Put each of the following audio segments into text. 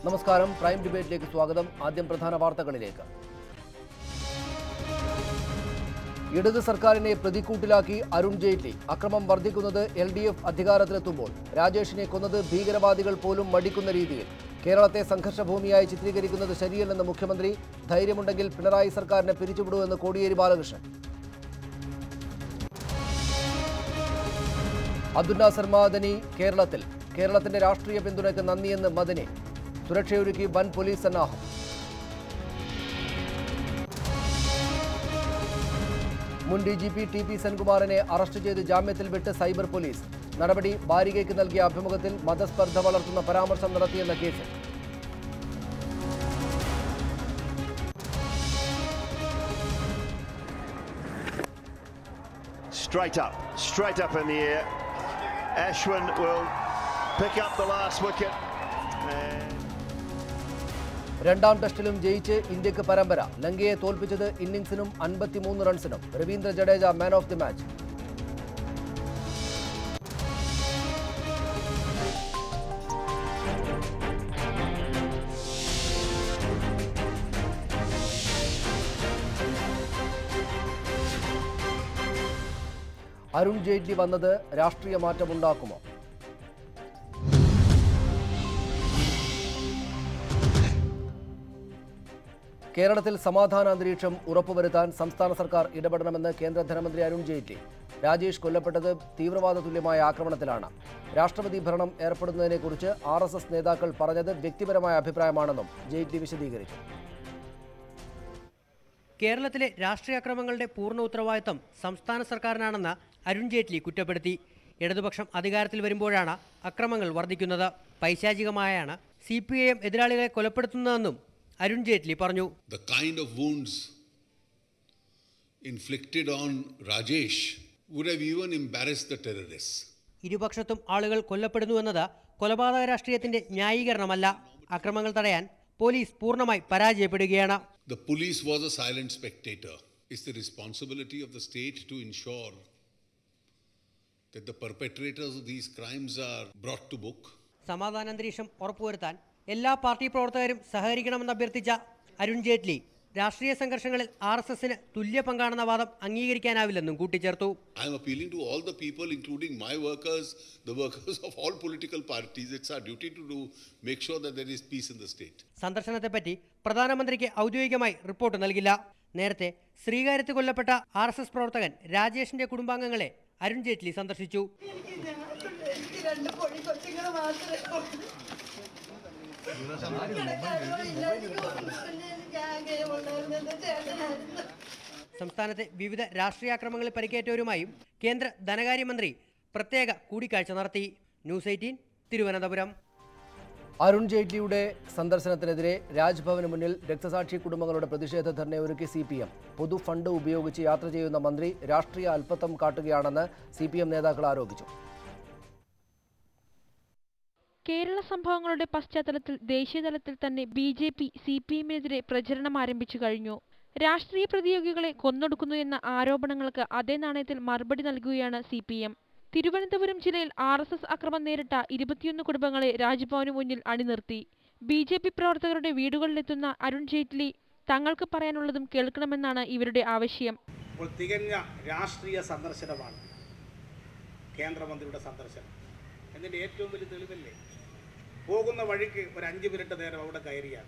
നമസ്കാരം, പ്രൈം ഡിബേറ്റിലേക്ക് സ്വാഗതം. ആദ്യം പ്രധാന വാർത്തകളിലേക്ക്. ഇടത് സർക്കാരിനെ പ്രതിക്കൂട്ടിലാക്കി അരുൺ ജെയ്റ്റ്ലി. അക്രമം വർദ്ധിക്കുന്നത് LDF അധികാരത്തിലെത്തുമ്പോൾ. രാജേഷിനെ കൊന്നത് ഭീകരവാദികൾ പോലും മടിക്കുന്ന രീതിയിൽ. കേരളത്തെ സംഘർഷഭൂമിയായി ചിത്രീകരിക്കുന്നത് ശരിയല്ലെന്ന് മുഖ്യമന്ത്രി. ധൈര്യമുണ്ടെങ്കിൽ പിണറായി സർക്കാരിനെ പിരിച്ചുവിടുമെന്ന് കോടിയേരി ബാലകൃഷ്ണൻ. അബ്ദുൽ നാസർ മദനി കേരളത്തിന്റെ രാഷ്ട്രീയ പിന്തുണയ്ക്ക് നന്ദിയെന്ന് മദനി. സുരക്ഷയൊരുക്കി വൻ പോലീസ് സന്നാഹം. മുൻ DGP TP സെൻകുമാറിനെ അറസ്റ്റ് ചെയ്ത് ജാമ്യത്തിൽ വിട്ട് സൈബർ പോലീസ്. നടപടി ബാരികയ്ക്ക് നൽകിയ അഭിമുഖത്തിൽ മതസ്പർദ്ധ വളർത്തുന്ന പരാമർശം നടത്തിയെന്ന case. Straight up in the air. Ashwin will pick up the last wicket. രണ്ടാം ടെസ്റ്റിലും ജയിച്ച് ഇന്ത്യക്ക് പരമ്പര. ലങ്കയെ തോൽപ്പിച്ചത് ഇന്നിംഗ്സിനും 53 റൺസിനും. Ravindra Jadeja man of the match. Arun Jaitley വന്നത് രാഷ്ട്രീയ മാറ്റമുണ്ടാക്കുമോ? കേരളത്തിൽ സമാധാന അന്തരീക്ഷം ഉറപ്പുവരുത്താൻ സംസ്ഥാന സർക്കാർ ഇടപെടണമെന്ന് കേന്ദ്ര ധനമന്ത്രി അരുൺ ജെയ്റ്റ്ലി. രാജേഷ് കൊല്ലപ്പെട്ടത് തീവ്രവാദ തുല്യമായ ആക്രമണത്തിലാണ്. രാഷ്ട്രപതി ഭരണം ഏർപ്പെടുന്നതിനെക്കുറിച്ച് RSS നേതാക്കൾ പറഞ്ഞത് വ്യക്തിപരമായ അഭിപ്രായമാണെന്നും ജെയ്റ്റ്ലി വിശദീകരിച്ചു. കേരളത്തിലെ രാഷ്ട്രീയാക്രമങ്ങളുടെ പൂർണ്ണ ഉത്തരവാദിത്തം സംസ്ഥാന സർക്കാരിനാണെന്ന് അരുൺ ജെയ്റ്റ്ലി കുറ്റപ്പെടുത്തി. ഇടതുപക്ഷം അധികാരത്തിൽ വരുമ്പോഴാണ് അക്രമങ്ങൾ വർദ്ധിക്കുന്നത്. പൈശാചികമായാണ് CPIM എതിരാളികളെ കൊലപ്പെടുത്തുന്നതെന്നും അരുൺ ജെയ്റ്റ്ലി പറഞ്ഞു. The kind of wounds inflicted on Rajesh would have even embarrassed the terrorists. ഇരുപക്ഷത്തും ആളുകൾ കൊല്ലപ്പെടുന്നുവെന്നത് കൊലപാതക രാഷ്ട്രീയത്തിന്റെ ന്യായീകരണമല്ല. അക്രമങ്ങൾ തടയാൻ പോലീസ് പൂർണ്ണമായി പരാജയപ്പെടുകയാണ്. The police was a silent spectator. It's the responsibility of the state to ensure that the perpetrators of these crimes are brought to book. സമാധാനാന്തരീക്ഷം ഉറപ്പുവരുത്താൻ എല്ലാ party പ്രവർത്തകരും സഹകരിക്കണമെന്ന് അഭ്യർത്ഥിച്ച അരുൺ ജെയ്റ്റ്ലി രാഷ്ട്രീയ സംഘർഷങ്ങളിൽ RSSന് തുല്യ പങ്കാണെന്ന വാദം അംഗീകരിക്കാനാവില്ലെന്നും കൂട്ടിച്ചേർത്തു. I am appealing to all the people, including my workers, the workers of all political parties. It's our duty to make sure that there is peace in the state. സന്ദർശനത്തെപ്പറ്റി പ്രധാനമന്ത്രിക്ക് ഔദ്യോഗികമായി റിപ്പോർട്ട് നൽകില്ല. നേരത്തെ ശ്രീകാര്യത്ത് കൊല്ലപ്പെട്ട RSS പ്രവർത്തകൻ രാജേഷിന്റെ കുടുംബാംഗങ്ങളെ അരുൺ ജെയ്റ്റ്ലി സന്ദർശിച്ചു. സംസ്ഥാനത്തെ വിവിധ രാഷ്ട്രീയാക്രമങ്ങളിൽ പരിക്കേറ്റവരുമായും കേന്ദ്ര ധനകാര്യമന്ത്രി പ്രത്യേക കൂടിക്കാഴ്ച നടത്തി. ന്യൂസ് 18 തിരുവനന്തപുരം. അരുൺ ജെയ്റ്റ്ലിയുടെ സന്ദർശനത്തിനെതിരെ രാജ്ഭവന് മുന്നിൽ രക്തസാക്ഷി കുടുംബങ്ങളുടെ പ്രതിഷേധ ധർണയൊരുക്കി CPM. പൊതുഫണ്ട് ഉപയോഗിച്ച് യാത്ര ചെയ്യുന്ന മന്ത്രി രാഷ്ട്രീയ അല്പത്തം കാട്ടുകയാണെന്ന് CPM നേതാക്കൾ ആരോപിച്ചു. കേരള സംഭവങ്ങളുടെ പശ്ചാത്തലത്തിൽ ദേശീയതലത്തിൽ തന്നെ BJP CPMനെതിരെ പ്രചരണം ആരംഭിച്ചു കഴിഞ്ഞു. രാഷ്ട്രീയ പ്രതിയോഗികളെ കൊന്നൊടുക്കുന്നു എന്ന ആരോപണങ്ങൾക്ക് അതേ നാണയത്തിൽ മറുപടി നൽകുകയാണ് CPM. തിരുവനന്തപുരം ജില്ലയിൽ RSS അക്രമം നേരിട്ട 21 കുടുംബങ്ങളെ രാജ്ഭവന് മുന്നിൽ അണിനിർത്തി. BJP പ്രവർത്തകരുടെ വീടുകളിലെത്തുന്ന അരുൺ ജെയ്റ്റ്ലി തങ്ങൾക്ക് പറയാനുള്ളതും കേൾക്കണമെന്നാണ് ഇവരുടെ ആവശ്യം. തികഞ്ഞ രാഷ്ട്രീയ സന്ദർശനമാണ് കേന്ദ്രമന്ത്രിയുടെ സന്ദർശനം. എന്നിട്ട് ഏറ്റവും വലിയ തെളിവല്ലേ, പോകുന്ന വഴിക്ക് ഒരു 5 മിനിറ്റ് നേരം അവിടെ കയറിയാൽ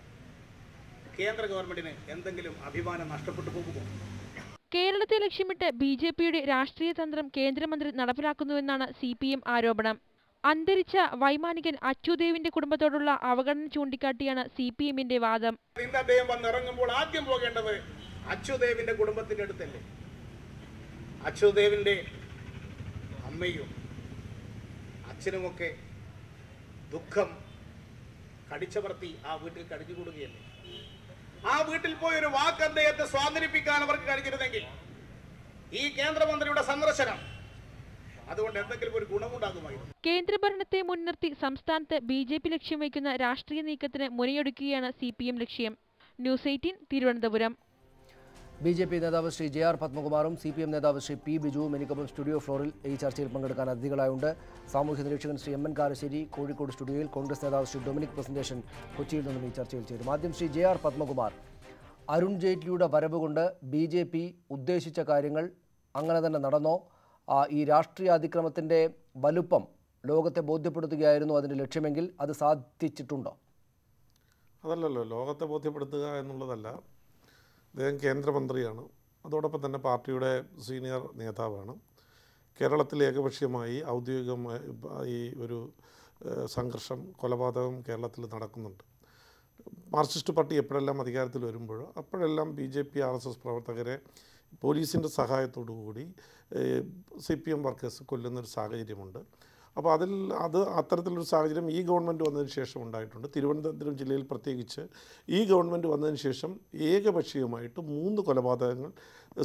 കേന്ദ്ര ഗവൺമെന്റിന് എന്തെങ്കിലും അഭിമാനം നഷ്ടപ്പെട്ടു പോകുമോ? കേരളത്തെ ലക്ഷ്യമിട്ട് BJPയുടെ രാഷ്ട്രീയ തന്ത്രം കേന്ദ്രമന്ത്രി നടപ്പിലാക്കുന്നുവെന്നാണ് CPM ആരോപണം. അന്തരിച്ച വൈമാനികൻ അച്യുദേവിന്റെ കുടുംബത്തോടുള്ള അവഗണന ചൂണ്ടിക്കാട്ടിയാണ് CPMന്റെ വാദം. ഇന്ന് അദ്ദേഹം വന്നിറങ്ങുമ്പോൾ ആദ്യം പോകേണ്ടത് അച്യുദേവിന്റെ കുടുംബത്തിന്റെ അടുത്തല്ലേ. അച്യുദേവിന്റെ അമ്മയും അച്ഛനുമൊക്കെ ദുഃഖം കടിച്ചമർത്തി ആ വീട്ടിൽ കഴിഞ്ഞുകൂടുകയല്ലേ. ആ വീട്ടിൽ പോയി ഒരു വാക്ക് അദ്ദേഹത്തെ സ്വാതന്ത്ര്യപ്പിക്കാൻ അവർക്ക് കഴിഞ്ഞിരുന്നെങ്കിൽ ഈ കേന്ദ്രമന്ത്രിയുടെ സന്ദർശനം അതുകൊണ്ട് എന്തെങ്കിലും ഒരു ഗുണമുണ്ടാകുമായിരുന്നു. കേന്ദ്രഭരണത്തെ മുൻനിർത്തി സംസ്ഥാനത്ത് BJP ലക്ഷ്യം വയ്ക്കുന്ന രാഷ്ട്രീയ നീക്കത്തിന് മുനയൊടുക്കുകയാണ് CPM ലക്ഷ്യം. ന്യൂസ് 18 തിരുവനന്തപുരം. BJP നേതാവ് ശ്രീ JR പത്മകുമാറും CPM നേതാവ് ശ്രീ P ബിജുവും എനിക്കൊപ്പം സ്റ്റുഡിയോ ഫ്ലോറിൽ ഈ ചർച്ചയിൽ പങ്കെടുക്കാൻ അതിഥികളായുണ്ട്. സാമൂഹ്യ നിരീക്ഷകൻ ശ്രീ MN കാരശ്ശേരി കോഴിക്കോട് സ്റ്റുഡിയോയിൽ, കോൺഗ്രസ് നേതാവ് ശ്രീ ഡൊമിനിക് പ്രസന്റേഷൻ കൊച്ചിയിൽ നിന്നും ഈ ചർച്ചയിൽ ചേരും. ആദ്യം ശ്രീ JR പത്മകുമാർ, അരുൺ ജെയ്റ്റ്ലിയുടെ വരവ് കൊണ്ട് BJP ഉദ്ദേശിച്ച കാര്യങ്ങൾ അങ്ങനെ തന്നെ നടന്നോ? ഈ രാഷ്ട്രീയ അതിക്രമത്തിൻ്റെ വലുപ്പം ലോകത്തെ ബോധ്യപ്പെടുത്തുകയായിരുന്നു അതിൻ്റെ ലക്ഷ്യമെങ്കിൽ അത് സാധിച്ചിട്ടുണ്ടോ? അതല്ലല്ലോ ലോകത്തെ ബോധ്യപ്പെടുത്തുക എന്നുള്ളതല്ല. അദ്ദേഹം കേന്ദ്രമന്ത്രിയാണ്, അതോടൊപ്പം തന്നെ പാർട്ടിയുടെ സീനിയർ നേതാവാണ്. കേരളത്തിൽ ഏകപക്ഷീയമായി ഔദ്യോഗികമായി ഒരു സംഘർഷം, കൊലപാതകം കേരളത്തിൽ നടക്കുന്നുണ്ട്. മാർക്സിസ്റ്റ് പാർട്ടി എപ്പോഴെല്ലാം അധികാരത്തിൽ വരുമ്പോഴോ അപ്പോഴെല്ലാം BJP RSS പ്രവർത്തകരെ പോലീസിൻ്റെ സഹായത്തോടു കൂടി CPM വർക്കേഴ്സ് കൊല്ലുന്നൊരു സാഹചര്യമുണ്ട്. അപ്പോൾ അത്തരത്തിലൊരു സാഹചര്യം ഈ ഗവൺമെൻറ് വന്നതിന് ശേഷം ഉണ്ടായിട്ടുണ്ട്. തിരുവനന്തപുരം ജില്ലയിൽ പ്രത്യേകിച്ച് ഈ ഗവൺമെൻറ് വന്നതിന് ശേഷം ഏകപക്ഷീയമായിട്ട് 3 കൊലപാതകങ്ങൾ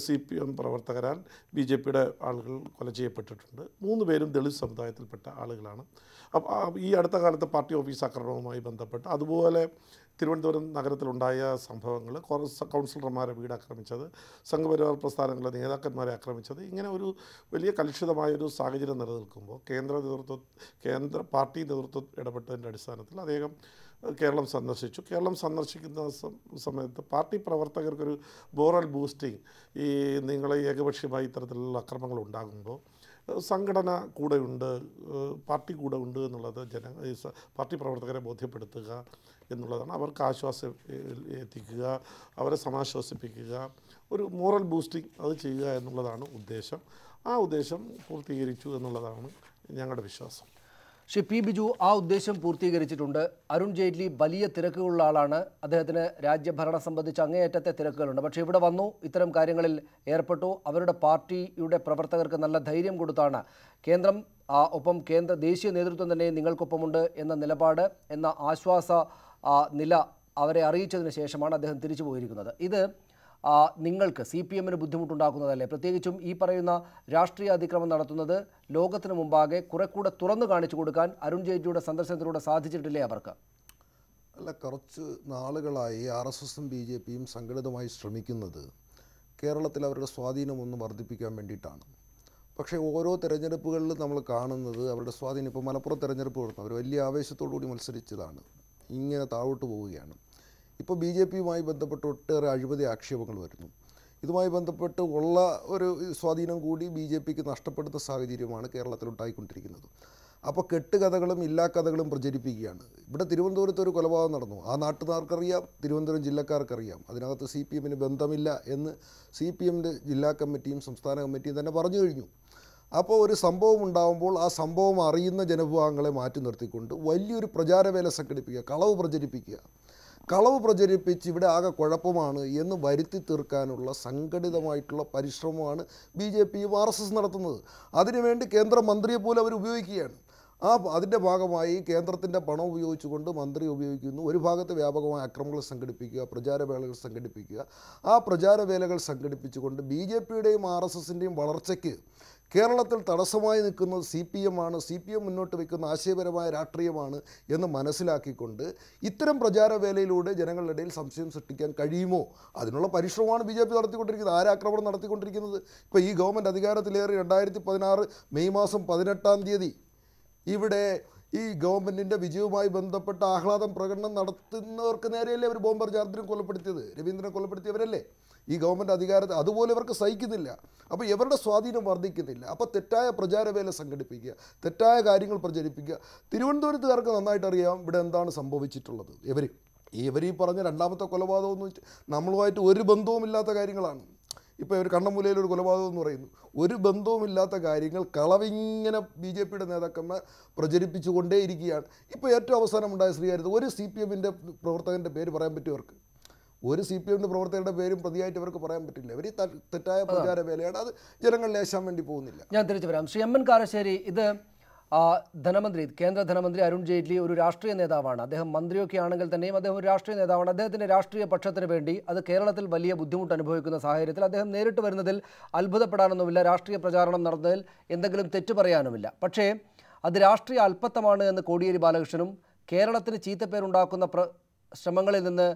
CPM പ്രവർത്തകരാൽ BJPയുടെ ആളുകൾ കൊല ചെയ്യപ്പെട്ടിട്ടുണ്ട്. 3 പേരും ദളിത് സമുദായത്തിൽപ്പെട്ട ആളുകളാണ്. അപ്പോൾ ഈ അടുത്ത കാലത്ത് പാർട്ടി ഓഫീസ് ആക്രമണവുമായി ബന്ധപ്പെട്ട് അതുപോലെ തിരുവനന്തപുരം നഗരത്തിലുണ്ടായ സംഭവങ്ങൾ, കൗൺസിലർമാരെ വീട് ആക്രമിച്ചത്, സംഘപരിവാർ പ്രസ്ഥാനങ്ങളുടെ നേതാക്കന്മാരെ ആക്രമിച്ചത്, ഇങ്ങനെ ഒരു വലിയ കലുഷിതമായൊരു സാഹചര്യം നിലനിൽക്കുമ്പോൾ കേന്ദ്ര പാർട്ടി നേതൃത്വം ഇടപെട്ടതിൻ്റെ അടിസ്ഥാനത്തിൽ അദ്ദേഹം കേരളം സന്ദർശിച്ചു. കേരളം സന്ദർശിക്കുന്ന സമയത്ത് പാർട്ടി പ്രവർത്തകർക്കൊരു മോറൽ ബൂസ്റ്റിംഗ്, ഈ നിങ്ങളെ ഏകപക്ഷീയമായി ഇത്തരത്തിലുള്ള അക്രമങ്ങൾ ഉണ്ടാകുമ്പോൾ സംഘടന കൂടെയുണ്ട്, പാർട്ടി കൂടെ ഉണ്ട് എന്നുള്ളത് പാർട്ടി പ്രവർത്തകരെ ബോധ്യപ്പെടുത്തുക എന്നുള്ളതാണ്. അവർക്ക് ആശ്വാസം എത്തിക്കുക, അവരെ സമാശ്വസിപ്പിക്കുക, ഒരു മോറൽ ബൂസ്റ്റിംഗ് അത് ചെയ്യുക എന്നുള്ളതാണ് ഉദ്ദേശം. ആ ഉദ്ദേശം പൂർത്തീകരിച്ചു എന്നുള്ളതാണ് ഞങ്ങളുടെ വിശ്വാസം. ശ്രീ P ബിജു, ആ ഉദ്ദേശം പൂർത്തീകരിച്ചിട്ടുണ്ട്. അരുൺ ജെയ്റ്റ്ലി വലിയ തിരക്കുകളുള്ള ആളാണ്. അദ്ദേഹത്തിന് രാജ്യഭരണം സംബന്ധിച്ച് അങ്ങേയറ്റത്തെ തിരക്കുകളുണ്ട്. പക്ഷേ ഇവിടെ വന്നു, ഇത്തരം കാര്യങ്ങളിൽ ഏർപ്പെട്ടു. അവരുടെ പാർട്ടിയുടെ പ്രവർത്തകർക്ക് നല്ല ധൈര്യം കൊടുത്താണ് കേന്ദ്രം, ഒപ്പം ദേശീയ നേതൃത്വം തന്നെ നിങ്ങൾക്കൊപ്പമുണ്ട് എന്ന നിലപാട്, എന്ന ആശ്വാസ നില അവരെ അറിയിച്ചതിന് ശേഷമാണ് അദ്ദേഹം തിരിച്ചു പോയിരിക്കുന്നത്. ഇത് നിങ്ങൾക്ക് CPMന് ബുദ്ധിമുട്ടുണ്ടാക്കുന്നതല്ലേ? പ്രത്യേകിച്ചും ഈ പറയുന്ന രാഷ്ട്രീയ അതിക്രമം നടത്തുന്നത് ലോകത്തിന് മുമ്പാകെ കുറെ കൂടെ തുറന്നു കാണിച്ചു കൊടുക്കാൻ അരുൺ ജെയ്റ്റ്ലിയുടെ സന്ദർശനത്തിലൂടെ സാധിച്ചിട്ടില്ലേ അവർക്ക്? അല്ല, കുറച്ച് നാളുകളായി RSSും BJPയും സംഘടിതമായി ശ്രമിക്കുന്നത് കേരളത്തിൽ അവരുടെ സ്വാധീനം ഒന്ന് വർദ്ധിപ്പിക്കാൻ വേണ്ടിയിട്ടാണ്. പക്ഷേ ഓരോ തെരഞ്ഞെടുപ്പുകളിലും നമ്മൾ കാണുന്നത് അവരുടെ സ്വാധീനം, ഇപ്പോൾ മലപ്പുറം തെരഞ്ഞെടുപ്പ് കൊടുത്തു, അവർ വലിയ ആവേശത്തോടു കൂടി മത്സരിച്ചതാണ്, ഇങ്ങനെ താഴോട്ട് പോവുകയാണ്. ഇപ്പോൾ BJPയുമായി ബന്ധപ്പെട്ട് ഒട്ടേറെ അഴിമതി ആക്ഷേപങ്ങൾ വരുന്നു. ഇതുമായി ബന്ധപ്പെട്ട് ഉള്ള ഒരു സ്വാധീനം കൂടി BJPക്ക് നഷ്ടപ്പെടുന്ന സാഹചര്യമാണ് കേരളത്തിലുണ്ടായിക്കൊണ്ടിരിക്കുന്നത്. അപ്പോൾ കെട്ടുകഥകളും ഇല്ലാക്കഥകളും പ്രചരിപ്പിക്കുകയാണ്. ഇവിടെ തിരുവനന്തപുരത്ത് ഒരു കൊലപാതകം നടന്നു, ആ നാട്ടുകാർക്കറിയാം, തിരുവനന്തപുരം ജില്ലക്കാർക്കറിയാം, അതിനകത്ത് CPMന് ബന്ധമില്ല എന്ന് CPMൻ്റെ ജില്ലാ കമ്മിറ്റിയും സംസ്ഥാന കമ്മിറ്റിയും തന്നെ പറഞ്ഞു കഴിഞ്ഞു. അപ്പോൾ ഒരു സംഭവം ഉണ്ടാകുമ്പോൾ ആ സംഭവം അറിയുന്ന ജനവിഭാഗങ്ങളെ മാറ്റി നിർത്തിക്കൊണ്ട് വലിയൊരു പ്രചാരവേല സംഘടിപ്പിക്കുക, കളവ് പ്രചരിപ്പിച്ച് ഇവിടെ ആകെ കുഴപ്പമാണ് എന്ന് വരുത്തി തീർക്കാനുള്ള സംഘടിതമായിട്ടുള്ള പരിശ്രമമാണ് BJPയും RSS നടത്തുന്നത്. അതിനുവേണ്ടി കേന്ദ്രമന്ത്രിയെ പോലും അവർ ഉപയോഗിക്കുകയാണ്. അതിൻ്റെ ഭാഗമായി കേന്ദ്രത്തിൻ്റെ പണം ഉപയോഗിച്ചുകൊണ്ട് മന്ത്രി ഉപയോഗിക്കുന്നു. ഒരു ഭാഗത്ത് വ്യാപകമായ അക്രമങ്ങൾ സംഘടിപ്പിക്കുക, പ്രചാരവേളകൾ സംഘടിപ്പിക്കുക. ആ പ്രചാരവേലകൾ സംഘടിപ്പിച്ചുകൊണ്ട് BJPയുടെയും RSSൻ്റെയും വളർച്ചയ്ക്ക് കേരളത്തിൽ തടസ്സമായി നിൽക്കുന്നത് CPM ആണ്, CPM മുന്നോട്ട് വയ്ക്കുന്ന ആശയപരമായ രാഷ്ട്രീയമാണ് എന്ന് മനസ്സിലാക്കിക്കൊണ്ട് ഇത്തരം പ്രചാരവേലയിലൂടെ ജനങ്ങളുടെ ഇടയിൽ സംശയം സൃഷ്ടിക്കാൻ കഴിയുമോ? അതിനുള്ള പരിശ്രമമാണ് BJP നടത്തിക്കൊണ്ടിരിക്കുന്നത്. ആരാക്രമണം നടത്തിക്കൊണ്ടിരിക്കുന്നത്? ഇപ്പോൾ ഈ ഗവൺമെൻറ് അധികാരത്തിലേറി 2016 മെയ് മാസം 18-ാം തീയതി ഇവിടെ ഈ ഗവൺമെൻറ്റിൻ്റെ വിജയവുമായി ബന്ധപ്പെട്ട ആഹ്ലാദം പ്രകടനം നടത്തുന്നവർക്ക് നേരെയല്ലേ അവർ ബോംബർ ജാർദിനെ കൊലപ്പെടുത്തിയത്, രവീന്ദ്രനെ കൊലപ്പെടുത്തിയവരല്ലേ? ഈ ഗവൺമെൻറ് അധികാരത്തിൽ അതുപോലെ ഇവർക്ക് സഹിക്കുന്നില്ല. അപ്പോൾ ഇവരുടെ സ്വാധീനം വർദ്ധിക്കുന്നില്ല. അപ്പോൾ തെറ്റായ പ്രചാരവേല സംഘടിപ്പിക്കുക, തെറ്റായ കാര്യങ്ങൾ പ്രചരിപ്പിക്കുക. തിരുവനന്തപുരത്തുകാർക്ക് നന്നായിട്ട് അറിയാം ഇവിടെ എന്താണ് സംഭവിച്ചിട്ടുള്ളത്. ഇവർ ഈ പറഞ്ഞ രണ്ടാമത്തെ കൊലപാതകമെന്ന് വെച്ചാൽ നമ്മളുമായിട്ട് ഒരു ബന്ധവുമില്ലാത്ത കാര്യങ്ങളാണ്. ഇപ്പോൾ ഒരു കണ്ണമൂലയിൽ ഒരു കൊലപാതകം എന്ന് പറയുന്നു, ഒരു ബന്ധവുമില്ലാത്ത കാര്യങ്ങൾ കളവിങ്ങനെ BJPയുടെ നേതാക്കന്മാർ പ്രചരിപ്പിച്ചു കൊണ്ടേയിരിക്കുകയാണ്. ഇപ്പോൾ ഏറ്റവും അവസാനം ഉണ്ടായ ശ്രീകാര്യത്തിൽ ഒരു CPMൻ്റെ പ്രവർത്തകൻ്റെ പേര് പറയാൻ പറ്റുമവർക്ക്? ഒരു CPMൻ്റെ പ്രവർത്തകരുടെ പേരും പ്രതിയായിട്ട് അവർക്ക് പറയാൻ പറ്റില്ല. അവർ തെറ്റായ പ്രചാരവേലയാണ്, അത് ജനങ്ങളിൽ ഏശാൻ വേണ്ടി പോകുന്നില്ല. ഞാൻ തിരിച്ചു വരാം. ശ്രീ MN കാരശ്ശേരി, ഇത് കേന്ദ്ര ധനമന്ത്രി അരുൺ ജെയ്റ്റ്ലി ഒരു രാഷ്ട്രീയ നേതാവാണ്. അദ്ദേഹം മന്ത്രിയൊക്കെ ആണെങ്കിൽ തന്നെയും അദ്ദേഹം ഒരു രാഷ്ട്രീയ നേതാവാണ്. അദ്ദേഹത്തിൻ്റെ രാഷ്ട്രീയ പക്ഷത്തിന് വേണ്ടി അത് കേരളത്തിൽ വലിയ ബുദ്ധിമുട്ട് അനുഭവിക്കുന്ന സാഹചര്യത്തിൽ അദ്ദേഹം നേരിട്ട് വരുന്നതിൽ അത്ഭുതപ്പെടാനൊന്നുമില്ല. രാഷ്ട്രീയ പ്രചാരണം നടന്നതിൽ എന്തെങ്കിലും തെറ്റു പറയാനുമില്ല. പക്ഷേ അത് രാഷ്ട്രീയ അല്പത്തമാണ് എന്ന് കോടിയേരി ബാലകൃഷ്ണനും കേരളത്തിന് ചീത്തപ്പേരുണ്ടാക്കുന്ന ശ്രമങ്ങളിൽ നിന്ന്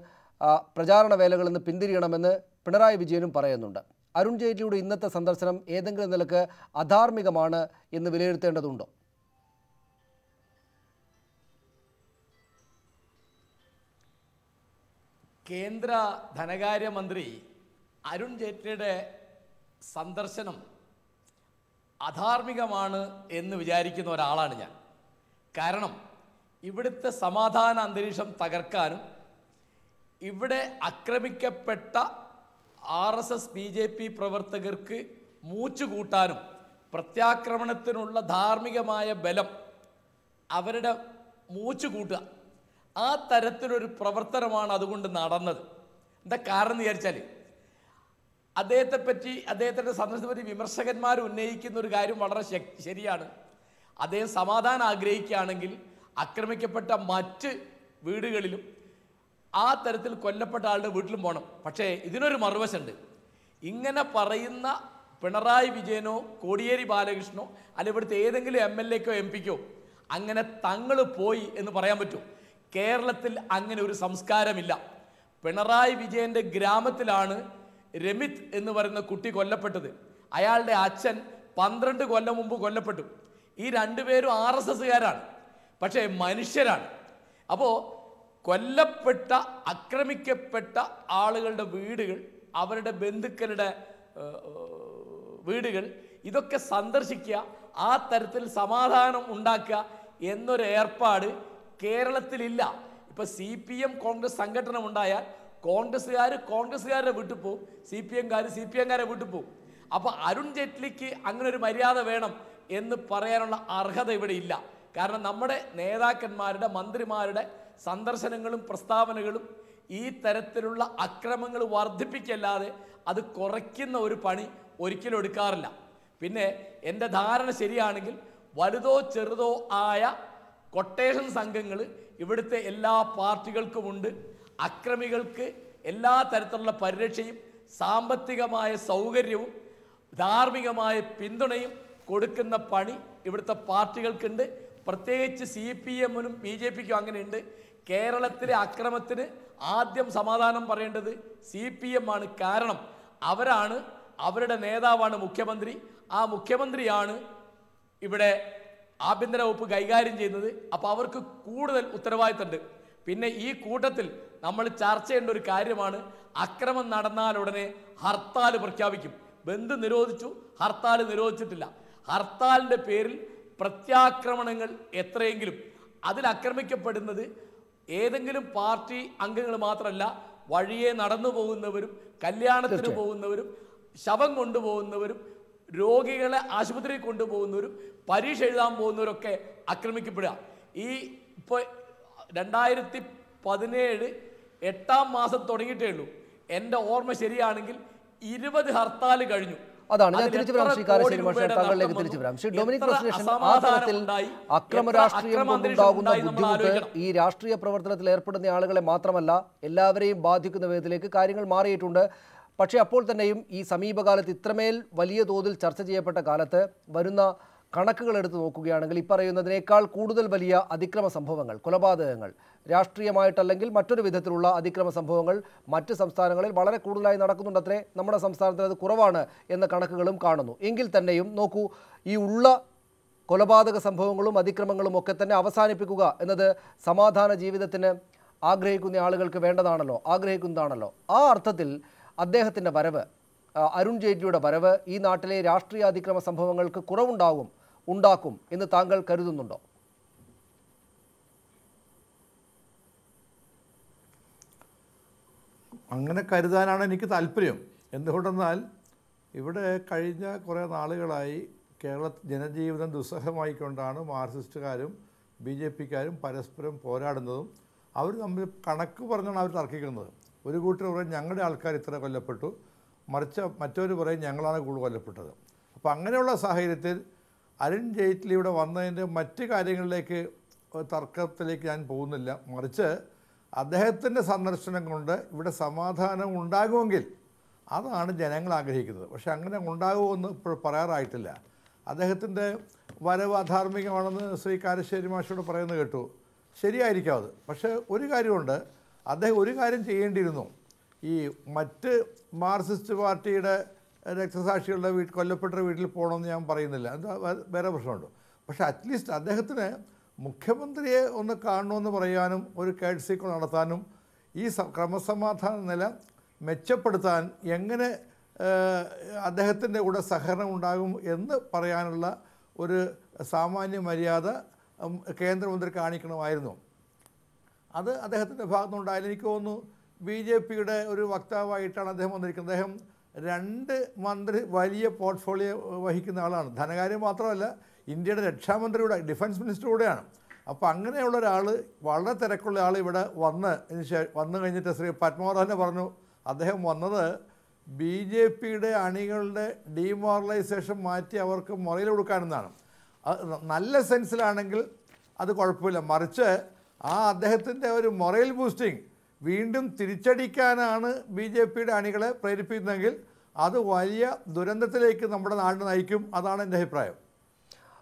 പ്രചാരണ വേലകളിൽ നിന്ന് പിന്തിരിയണമെന്ന് പിണറായി വിജയനും പറയുന്നുണ്ട്. അരുൺ ജെയ്റ്റ്ലിയുടെ ഇന്നത്തെ സന്ദർശനം ഏതെങ്കിലും നിലക്ക് അധാർമികമാണ് എന്ന് വിലയിരുത്തേണ്ടതുണ്ടോ? കേന്ദ്ര ധനകാര്യമന്ത്രി അരുൺ ജെയ്റ്റ്ലിയുടെ സന്ദർശനം അധാർമികമാണ് എന്ന് വിചാരിക്കുന്ന ഒരാളാണ് ഞാൻ. കാരണം ഇവിടുത്തെ സമാധാന അന്തരീക്ഷം തകർക്കാനും ഇവിടെ ആക്രമിക്കപ്പെട്ട RSS BJP പ്രവർത്തകർക്ക് മൂച്ചുകൂട്ടാനും പ്രത്യാക്രമണത്തിനുള്ള ധാർമ്മികമായ ബലം അവരുടെ മൂച്ചുകൂട്ടുക, ആ തരത്തിലൊരു പ്രവർത്തനമാണ് അതുകൊണ്ട് നടന്നത്. എന്താ കാരണം എന്ന് വിചാരിച്ചാൽ, അദ്ദേഹത്തിൻ്റെ സന്ദർശനത്തെപ്പറ്റി വിമർശകന്മാർ ഉന്നയിക്കുന്ന ഒരു കാര്യം വളരെ ശരിയാണ്. അദ്ദേഹം സമാധാനം ആഗ്രഹിക്കുകയാണെങ്കിൽ ആക്രമിക്കപ്പെട്ട മറ്റ് വീടുകളിലും ആ തരത്തിൽ കൊല്ലപ്പെട്ട ആളുടെ വീട്ടിലും പോകണം. പക്ഷേ ഇതിനൊരു മറുവശമുണ്ട്. ഇങ്ങനെ പറയുന്ന പിണറായി വിജയനോ കോടിയേരി ബാലകൃഷ്ണനോ അല്ല ഇവിടുത്തെ ഏതെങ്കിലും MLAക്കോ MPക്കോ അങ്ങനെ തങ്ങൾ പോയി എന്ന് പറയാൻ പറ്റുമോ? കേരളത്തിൽ അങ്ങനെ ഒരു സംസ്കാരമില്ല. പിണറായി വിജയൻ്റെ ഗ്രാമത്തിലാണ് രമിത് എന്ന് പറയുന്ന കുട്ടി കൊല്ലപ്പെട്ടത്. അയാളുടെ അച്ഛൻ 12 കൊല്ലം മുമ്പ് കൊല്ലപ്പെട്ടു. ഈ രണ്ടുപേരും RSSകാരാണ്, പക്ഷേ മനുഷ്യരാണ്. അപ്പോൾ കൊല്ലപ്പെട്ട ആക്രമിക്കപ്പെട്ട ആളുകളുടെ വീടുകൾ, അവരുടെ ബന്ധുക്കളുടെ വീടുകൾ, ഇതൊക്കെ സന്ദർശിക്കുക, ആ തരത്തിൽ സമാധാനം ഉണ്ടാക്കുക എന്നൊരു ഏർപ്പാട് കേരളത്തിലില്ല. ഇപ്പം CPM കോൺഗ്രസ് സംഘടന ഉണ്ടായാൽ കോൺഗ്രസ്സുകാരുടെ വീട്ടിൽ പോകും, CPMകാരെ വീട്ടിൽ പോകും. അപ്പോൾ അരുൺ ജെയ്റ്റ്ലിക്ക് അങ്ങനെ ഒരു മര്യാദ വേണം എന്ന് പറയാനുള്ള അർഹത ഇവിടെ ഇല്ല. കാരണം നമ്മുടെ നേതാക്കന്മാരുടെ മന്ത്രിമാരുടെ സന്ദർശനങ്ങളും പ്രസ്താവനകളും ഈ തരത്തിലുള്ള അക്രമങ്ങൾ വർദ്ധിപ്പിക്കല്ലാതെ അത് കുറയ്ക്കുന്ന ഒരു പണി ഒരിക്കലും എടുക്കാറില്ല. പിന്നെ എൻ്റെ ധാരണ ശരിയാണെങ്കിൽ വലുതോ ചെറുതോ ആയ കൊട്ടേഷൻ സംഘങ്ങൾ ഇവിടുത്തെ എല്ലാ പാർട്ടികൾക്കുമുണ്ട്. അക്രമികൾക്ക് എല്ലാ തരത്തിലുള്ള പരിരക്ഷയും സാമ്പത്തികമായ സൗകര്യവും ധാർമ്മികമായ പിന്തുണയും കൊടുക്കുന്ന പണി ഇവിടുത്തെ പാർട്ടികൾക്കുണ്ട്. പ്രത്യേകിച്ച് CPMനും BJPക്കും അങ്ങനെയുണ്ട്. കേരളത്തിലെ അക്രമത്തിന് ആദ്യം സമാധാനം പറയേണ്ടത് CPM ആണ്. കാരണം അവരുടെ നേതാവാണ് മുഖ്യമന്ത്രി. ആ മുഖ്യമന്ത്രിയാണ് ഇവിടെ ആഭ്യന്തര വകുപ്പ് കൈകാര്യം ചെയ്യുന്നത്. അപ്പോൾ അവർക്ക് കൂടുതൽ ഉത്തരവാദിത്തമുണ്ട്. പിന്നെ ഈ കൂട്ടത്തിൽ നമ്മൾ ചർച്ച ചെയ്യേണ്ട ഒരു കാര്യമാണ്, അക്രമം നടന്നാൽ ഉടനെ ഹർത്താൽ പ്രഖ്യാപിക്കും. ബന്ദ് നിരോധിച്ചു, ഹർത്താൽ നിരോധിച്ചിട്ടില്ല. ഹർത്താലിൻ്റെ പേരിൽ പ്രത്യാക്രമണങ്ങൾ എത്രയെങ്കിലും, അതിൽ ആക്രമിക്കപ്പെടുന്നത് ഏതെങ്കിലും പാർട്ടി അംഗങ്ങൾ മാത്രമല്ല, വഴിയെ നടന്നു പോകുന്നവരും കല്യാണത്തിന് പോകുന്നവരും ശവം കൊണ്ടുപോകുന്നവരും രോഗികളെ ആശുപത്രിയിൽ കൊണ്ടുപോകുന്നവരും പരീക്ഷ എഴുതാൻ പോകുന്നവരൊക്കെ ആക്രമിക്കപ്പെടുക. ഈ ഇപ്പോൾ 2017 8ാം മാസം തുടങ്ങിയിട്ടേ ഉള്ളൂ. എൻ്റെ ഓർമ്മ ശരിയാണെങ്കിൽ 20 ഹർത്താൽ കഴിഞ്ഞു. അതാണ് ഞാൻ തിരിച്ചു വരാം. ശ്രീ കാരശ്ശേരി മാഷ് താങ്കളിലേക്ക് തിരിച്ചു വരാം. ശ്രീ ഡൊമിനിക് പ്രശ്നേഷൻ, ആ തരത്തിൽ അക്രമ രാഷ്ട്രീയം കൊണ്ടുണ്ടാകുന്ന ബുദ്ധിമുട്ട് ഈ രാഷ്ട്രീയ പ്രവർത്തനത്തിൽ ഏർപ്പെടുന്ന ആളുകളെ മാത്രമല്ല എല്ലാവരെയും ബാധിക്കുന്ന വിധത്തിലേക്ക് കാര്യങ്ങൾ മാറിയിട്ടുണ്ട്. പക്ഷേ അപ്പോൾ തന്നെയും ഈ സമീപകാലത്ത് ഇത്രമേൽ വലിയ തോതിൽ ചർച്ച ചെയ്യപ്പെട്ട കാലത്ത് വരുന്ന കണക്കുകൾ എടുത്ത് നോക്കുകയാണെങ്കിൽ ഈ പറയുന്നതിനേക്കാൾ കൂടുതൽ വലിയ അതിക്രമ സംഭവങ്ങൾ, കൊലപാതകങ്ങൾ, രാഷ്ട്രീയമായിട്ടല്ലെങ്കിൽ മറ്റൊരു വിധത്തിലുള്ള അതിക്രമ സംഭവങ്ങൾ മറ്റ് സംസ്ഥാനങ്ങളിൽ വളരെ കൂടുതലായി നടക്കുന്നുണ്ടത്രേ. നമ്മുടെ സംസ്ഥാനത്തിൽ അത് കുറവാണ് എന്ന കണക്കുകളും കാണുന്നു. എങ്കിൽ തന്നെയും നോക്കൂ, ഈ ഉള്ള കൊലപാതക സംഭവങ്ങളും അതിക്രമങ്ങളും ഒക്കെ തന്നെ അവസാനിപ്പിക്കുക എന്നത് സമാധാന ജീവിതത്തിന് ആഗ്രഹിക്കുന്ന ആളുകൾക്ക് ആഗ്രഹിക്കുന്നതാണല്ലോ. ആ അർത്ഥത്തിൽ അദ്ദേഹത്തിൻ്റെ വരവ്, അരുൺ ജെയ്റ്റ്ലിയുടെ വരവ് ഈ നാട്ടിലെ രാഷ്ട്രീയ അതിക്രമ സംഭവങ്ങൾക്ക് ഉണ്ടാക്കും എന്ന് താങ്കൾ കരുതുന്നുണ്ടോ? അങ്ങനെ കരുതാനാണ് എനിക്ക് താല്പര്യം. എന്തുകൊണ്ടെന്നാൽ ഇവിടെ കഴിഞ്ഞ കുറേ നാളുകളായി കേരള ജനജീവിതം ദുസ്സഹമായിക്കൊണ്ടാണ് മാർക്സിസ്റ്റുകാരും BJPക്കാരും പരസ്പരം പോരാടുന്നതും. അവർ തമ്മിൽ കണക്ക് പറഞ്ഞാണ് അവർ തർക്കിക്കുന്നത്. ഒരു കൂട്ടർ പറയും ഞങ്ങളുടെ ആൾക്കാർ ഇത്ര കൊല്ലപ്പെട്ടു, മറിച്ച് മറ്റൊരു പറയും ഞങ്ങളാണ് കൂടുതൽ കൊല്ലപ്പെട്ടത്. അപ്പോൾ അങ്ങനെയുള്ള സാഹചര്യത്തിൽ അരുൺ ജെയ്റ്റ്ലി ഇവിടെ വന്നതിൻ്റെ മറ്റ് കാര്യങ്ങളിലേക്ക് തർക്കത്തിലേക്ക് ഞാൻ പോകുന്നില്ല. മറിച്ച് അദ്ദേഹത്തിൻ്റെ സന്ദർശനം കൊണ്ട് ഇവിടെ സമാധാനം ഉണ്ടാകുമെങ്കിൽ അതാണ് ജനങ്ങൾ ആഗ്രഹിക്കുന്നത്. പക്ഷെ അങ്ങനെ ഉണ്ടാകുമെന്ന് ഇപ്പോൾ പറയാറായിട്ടില്ല. അദ്ദേഹത്തിൻ്റെ വരവ് അധാർമികമാണെന്ന് ശ്രീ കാരശ്ശേരി മാഷോട് പറയുന്നത് കേട്ടു. ശരിയായിരിക്കാം അത്. പക്ഷേ ഒരു കാര്യമുണ്ട്, അദ്ദേഹം ഒരു കാര്യം ചെയ്യേണ്ടിയിരുന്നു. ഈ മറ്റ് മാർക്സിസ്റ്റ് പാർട്ടിയുടെ രക്തസാക്ഷികളുടെ കൊല്ലപ്പെട്ട വീട്ടിൽ പോകണമെന്ന് ഞാൻ പറയുന്നില്ല, അത് വേറെ പ്രശ്നമുണ്ട്. പക്ഷേ അറ്റ്ലീസ്റ്റ് അദ്ദേഹത്തിന് മുഖ്യമന്ത്രിയെ ഒന്ന് കാണണമെന്ന് പറയാനും ഒരു കേഡ്സി കോൾ നടത്താനും ഈ ക്രമസമാധാന നില മെച്ചപ്പെടുത്താൻ എങ്ങനെ അദ്ദേഹത്തിൻ്റെ കൂടെ സഹകരണം ഉണ്ടാകും എന്ന് പറയാനുള്ള ഒരു സാമാന്യ മര്യാദ കേന്ദ്രമന്ത്രി കാണിക്കണമായിരുന്നു. അത് അദ്ദേഹത്തിൻ്റെ ഭാഗത്തുനിന്നുണ്ടായാലും എനിക്ക് തോന്നുന്നു BJPയുടെ ഒരു വക്താവായിട്ടാണ് അദ്ദേഹം വന്നിരിക്കുന്നത്. അദ്ദേഹം 2 മന്ത്രി വലിയ പോർട്ട്ഫോളിയോ വഹിക്കുന്ന ആളാണ്. ധനകാര്യം മാത്രമല്ല, ഇന്ത്യയുടെ രക്ഷാമന്ത്രിയുടെ ഡിഫൻസ് മിനിസ്റ്ററുടെയാണ്. അപ്പോൾ അങ്ങനെയുള്ള ഒരാൾ, വളരെ തിരക്കുള്ള ആൾ ഇവിടെ വന്നു കഴിഞ്ഞിട്ട് ശ്രീ പത്മനാഭൻ പറഞ്ഞു അദ്ദേഹം വന്നത് BJPയുടെ അണികളുടെ ഡീമോറലൈസേഷൻ മാറ്റി അവർക്ക് മുറയിൽ കൊടുക്കാനെന്നാണ്. നല്ല സെൻസിലാണെങ്കിൽ അത് കുഴപ്പമില്ല, മറിച്ച് അദ്ദേഹത്തിൻ്റെ ഒരു മൊറൽ ബൂസ്റ്റിംഗ് വീണ്ടും തിരിച്ചടിക്കാനാണ് BJPയുടെ അണികളെ പ്രേരിപ്പിക്കുന്നതെങ്കിൽ അത് വലിയ ദുരന്തത്തിലേക്ക് നമ്മുടെ നാടിനെ നയിക്കും. അതാണ് എൻ്റെ അഭിപ്രായം.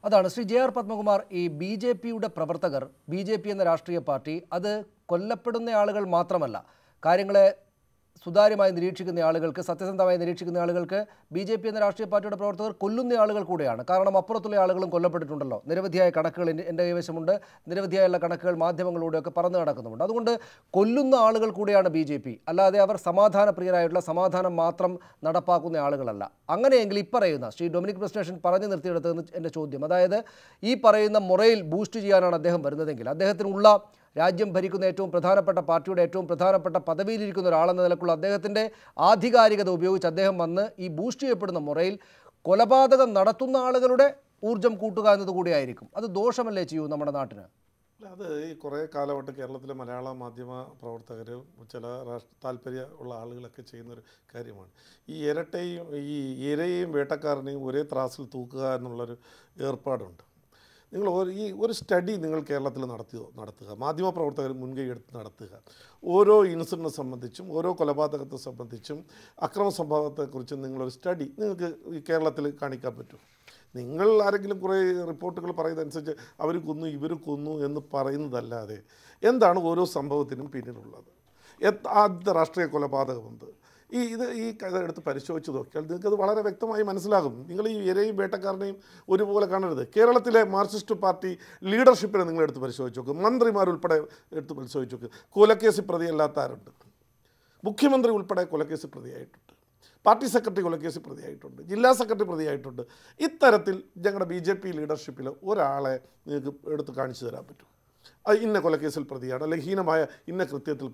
അതാണ് ശ്രീ JR പത്മകുമാർ, ഈ BJPയുടെ പ്രവർത്തകർ, BJP എന്ന രാഷ്ട്രീയ പാർട്ടി, അത് കൊല്ലപ്പെടുന്ന ആളുകൾ മാത്രമല്ല, കാര്യങ്ങളെ സുതാര്യമായി നിരീക്ഷിക്കുന്ന ആളുകൾക്ക്, സത്യസന്ധമായി നിരീക്ഷിക്കുന്ന ആളുകൾക്ക് BJP എന്ന രാഷ്ട്രീയ പാർട്ടിയുടെ പ്രവർത്തകർ കൊല്ലുന്ന ആളുകൾ കൂടെയാണ്. കാരണം അപ്പുറത്തുള്ള ആളുകളും കൊല്ലപ്പെട്ടിട്ടുണ്ടല്ലോ. നിരവധിയായ കണക്കുകൾ എൻ്റെ കൈവശമുണ്ട്, നിരവധിയായുള്ള കണക്കുകൾ മാധ്യമങ്ങളിലൂടെയൊക്കെ പറന്നു നടക്കുന്നുമുണ്ട്. അതുകൊണ്ട് കൊല്ലുന്ന ആളുകൾ കൂടെയാണ് BJP, അല്ലാതെ അവർ സമാധാന പ്രിയരായിട്ടുള്ള സമാധാനം മാത്രം നടപ്പാക്കുന്ന ആളുകളല്ല. അങ്ങനെയെങ്കിൽ ഇപ്പറയുന്ന ശ്രീ ഡൊമിനിക് പ്രശ്നേഷൻ പറഞ്ഞു നിർത്തിയെടുത്തതെന്ന് എൻ്റെ ചോദ്യം, അതായത് ഈ പറയുന്ന മൊറയിൽ ബൂസ്റ്റ് ചെയ്യാനാണ് അദ്ദേഹം വരുന്നതെങ്കിൽ, അദ്ദേഹത്തിനുള്ള രാജ്യം ഭരിക്കുന്ന ഏറ്റവും പ്രധാനപ്പെട്ട പാർട്ടിയുടെ ഏറ്റവും പ്രധാനപ്പെട്ട പദവിയിലിരിക്കുന്ന ഒരാളെന്ന നിലക്കുള്ള അദ്ദേഹത്തിൻ്റെ ആധികാരികത ഉപയോഗിച്ച് അദ്ദേഹം വന്ന് ഈ ബൂസ്റ്റ് ചെയ്യപ്പെടുന്ന മുറയിൽ കൊലപാതകം നടത്തുന്ന ആളുകളുടെ ഊർജ്ജം കൂട്ടുക എന്നതുകൂടിയായിരിക്കും. അത് ദോഷമല്ലേ ചെയ്യൂ നമ്മുടെ നാട്ടിന്? അത് ഈ കുറേ കാലമായിട്ട് കേരളത്തിലെ മലയാള മാധ്യമ പ്രവർത്തകർ, ചില താല്പര്യം ഉള്ള ആളുകളൊക്കെ ചെയ്യുന്നൊരു കാര്യമാണ്. ഈ ഇരയെയും വേട്ടക്കാരനെയും ഒരേ ത്രാസിൽ തൂക്കുക എന്നുള്ളൊരു ഏർപ്പാടുണ്ട്. നിങ്ങൾ ഒരു സ്റ്റഡി നിങ്ങൾ കേരളത്തിൽ നടത്തുക, മാധ്യമപ്രവർത്തകർ മുൻകൈ എടുത്ത് നടത്തുക. ഓരോ ഇൻസിഡൻറ്റിനെ സംബന്ധിച്ചും ഓരോ കൊലപാതകത്തെ സംബന്ധിച്ചും അക്രമ സംഭവത്തെക്കുറിച്ചും നിങ്ങളൊരു സ്റ്റഡി നിങ്ങൾക്ക് ഈ കേരളത്തിൽ കാണിക്കാൻ പറ്റും. നിങ്ങൾ ആരെങ്കിലും കുറേ റിപ്പോർട്ടുകൾ പറയുന്നതനുസരിച്ച് അവർ കൊന്നു ഇവർ കൊന്നു എന്ന് പറയുന്നതല്ലാതെ എന്താണ് ഓരോ സംഭവത്തിനും പിന്നിലുള്ളത്? ആദ്യത്തെ രാഷ്ട്രീയ കൊലപാതകമുണ്ട്. ഈ കഥ എടുത്ത് പരിശോധിച്ച് നോക്കിയാൽ നിങ്ങൾക്കത് വളരെ വ്യക്തമായി മനസ്സിലാകും. നിങ്ങൾ ഈ ഇരയും വേട്ടക്കാരനെയും ഒരുപോലെ കാണരുത്. കേരളത്തിലെ മാർക്സിസ്റ്റ് പാർട്ടി ലീഡർഷിപ്പിനെ നിങ്ങൾ എടുത്ത് പരിശോധിച്ച് നോക്കും, മന്ത്രിമാരുൾപ്പെടെ എടുത്ത് പരിശോധിച്ച് നോക്കും. കൊലക്കേസ് പ്രതിയല്ലാത്ത ആരുണ്ട്? മുഖ്യമന്ത്രി ഉൾപ്പെടെ കൊലക്കേസ് പ്രതിയായിട്ടുണ്ട്, പാർട്ടി സെക്രട്ടറി കൊലക്കേസ് പ്രതിയായിട്ടുണ്ട്, ജില്ലാ സെക്രട്ടറി പ്രതിയായിട്ടുണ്ട്. ഇത്തരത്തിൽ ഞങ്ങളുടെ BJP ലീഡർഷിപ്പിൽ ഒരാളെ നിങ്ങൾക്ക് എടുത്ത് കാണിച്ചു തരാൻ പറ്റും, ഇന്ന കൊലക്കേസിൽ പ്രതിയാണ്, അല്ലെങ്കിൽ ഹീനമായ ഇന്ന കൃത്യത്തിൽ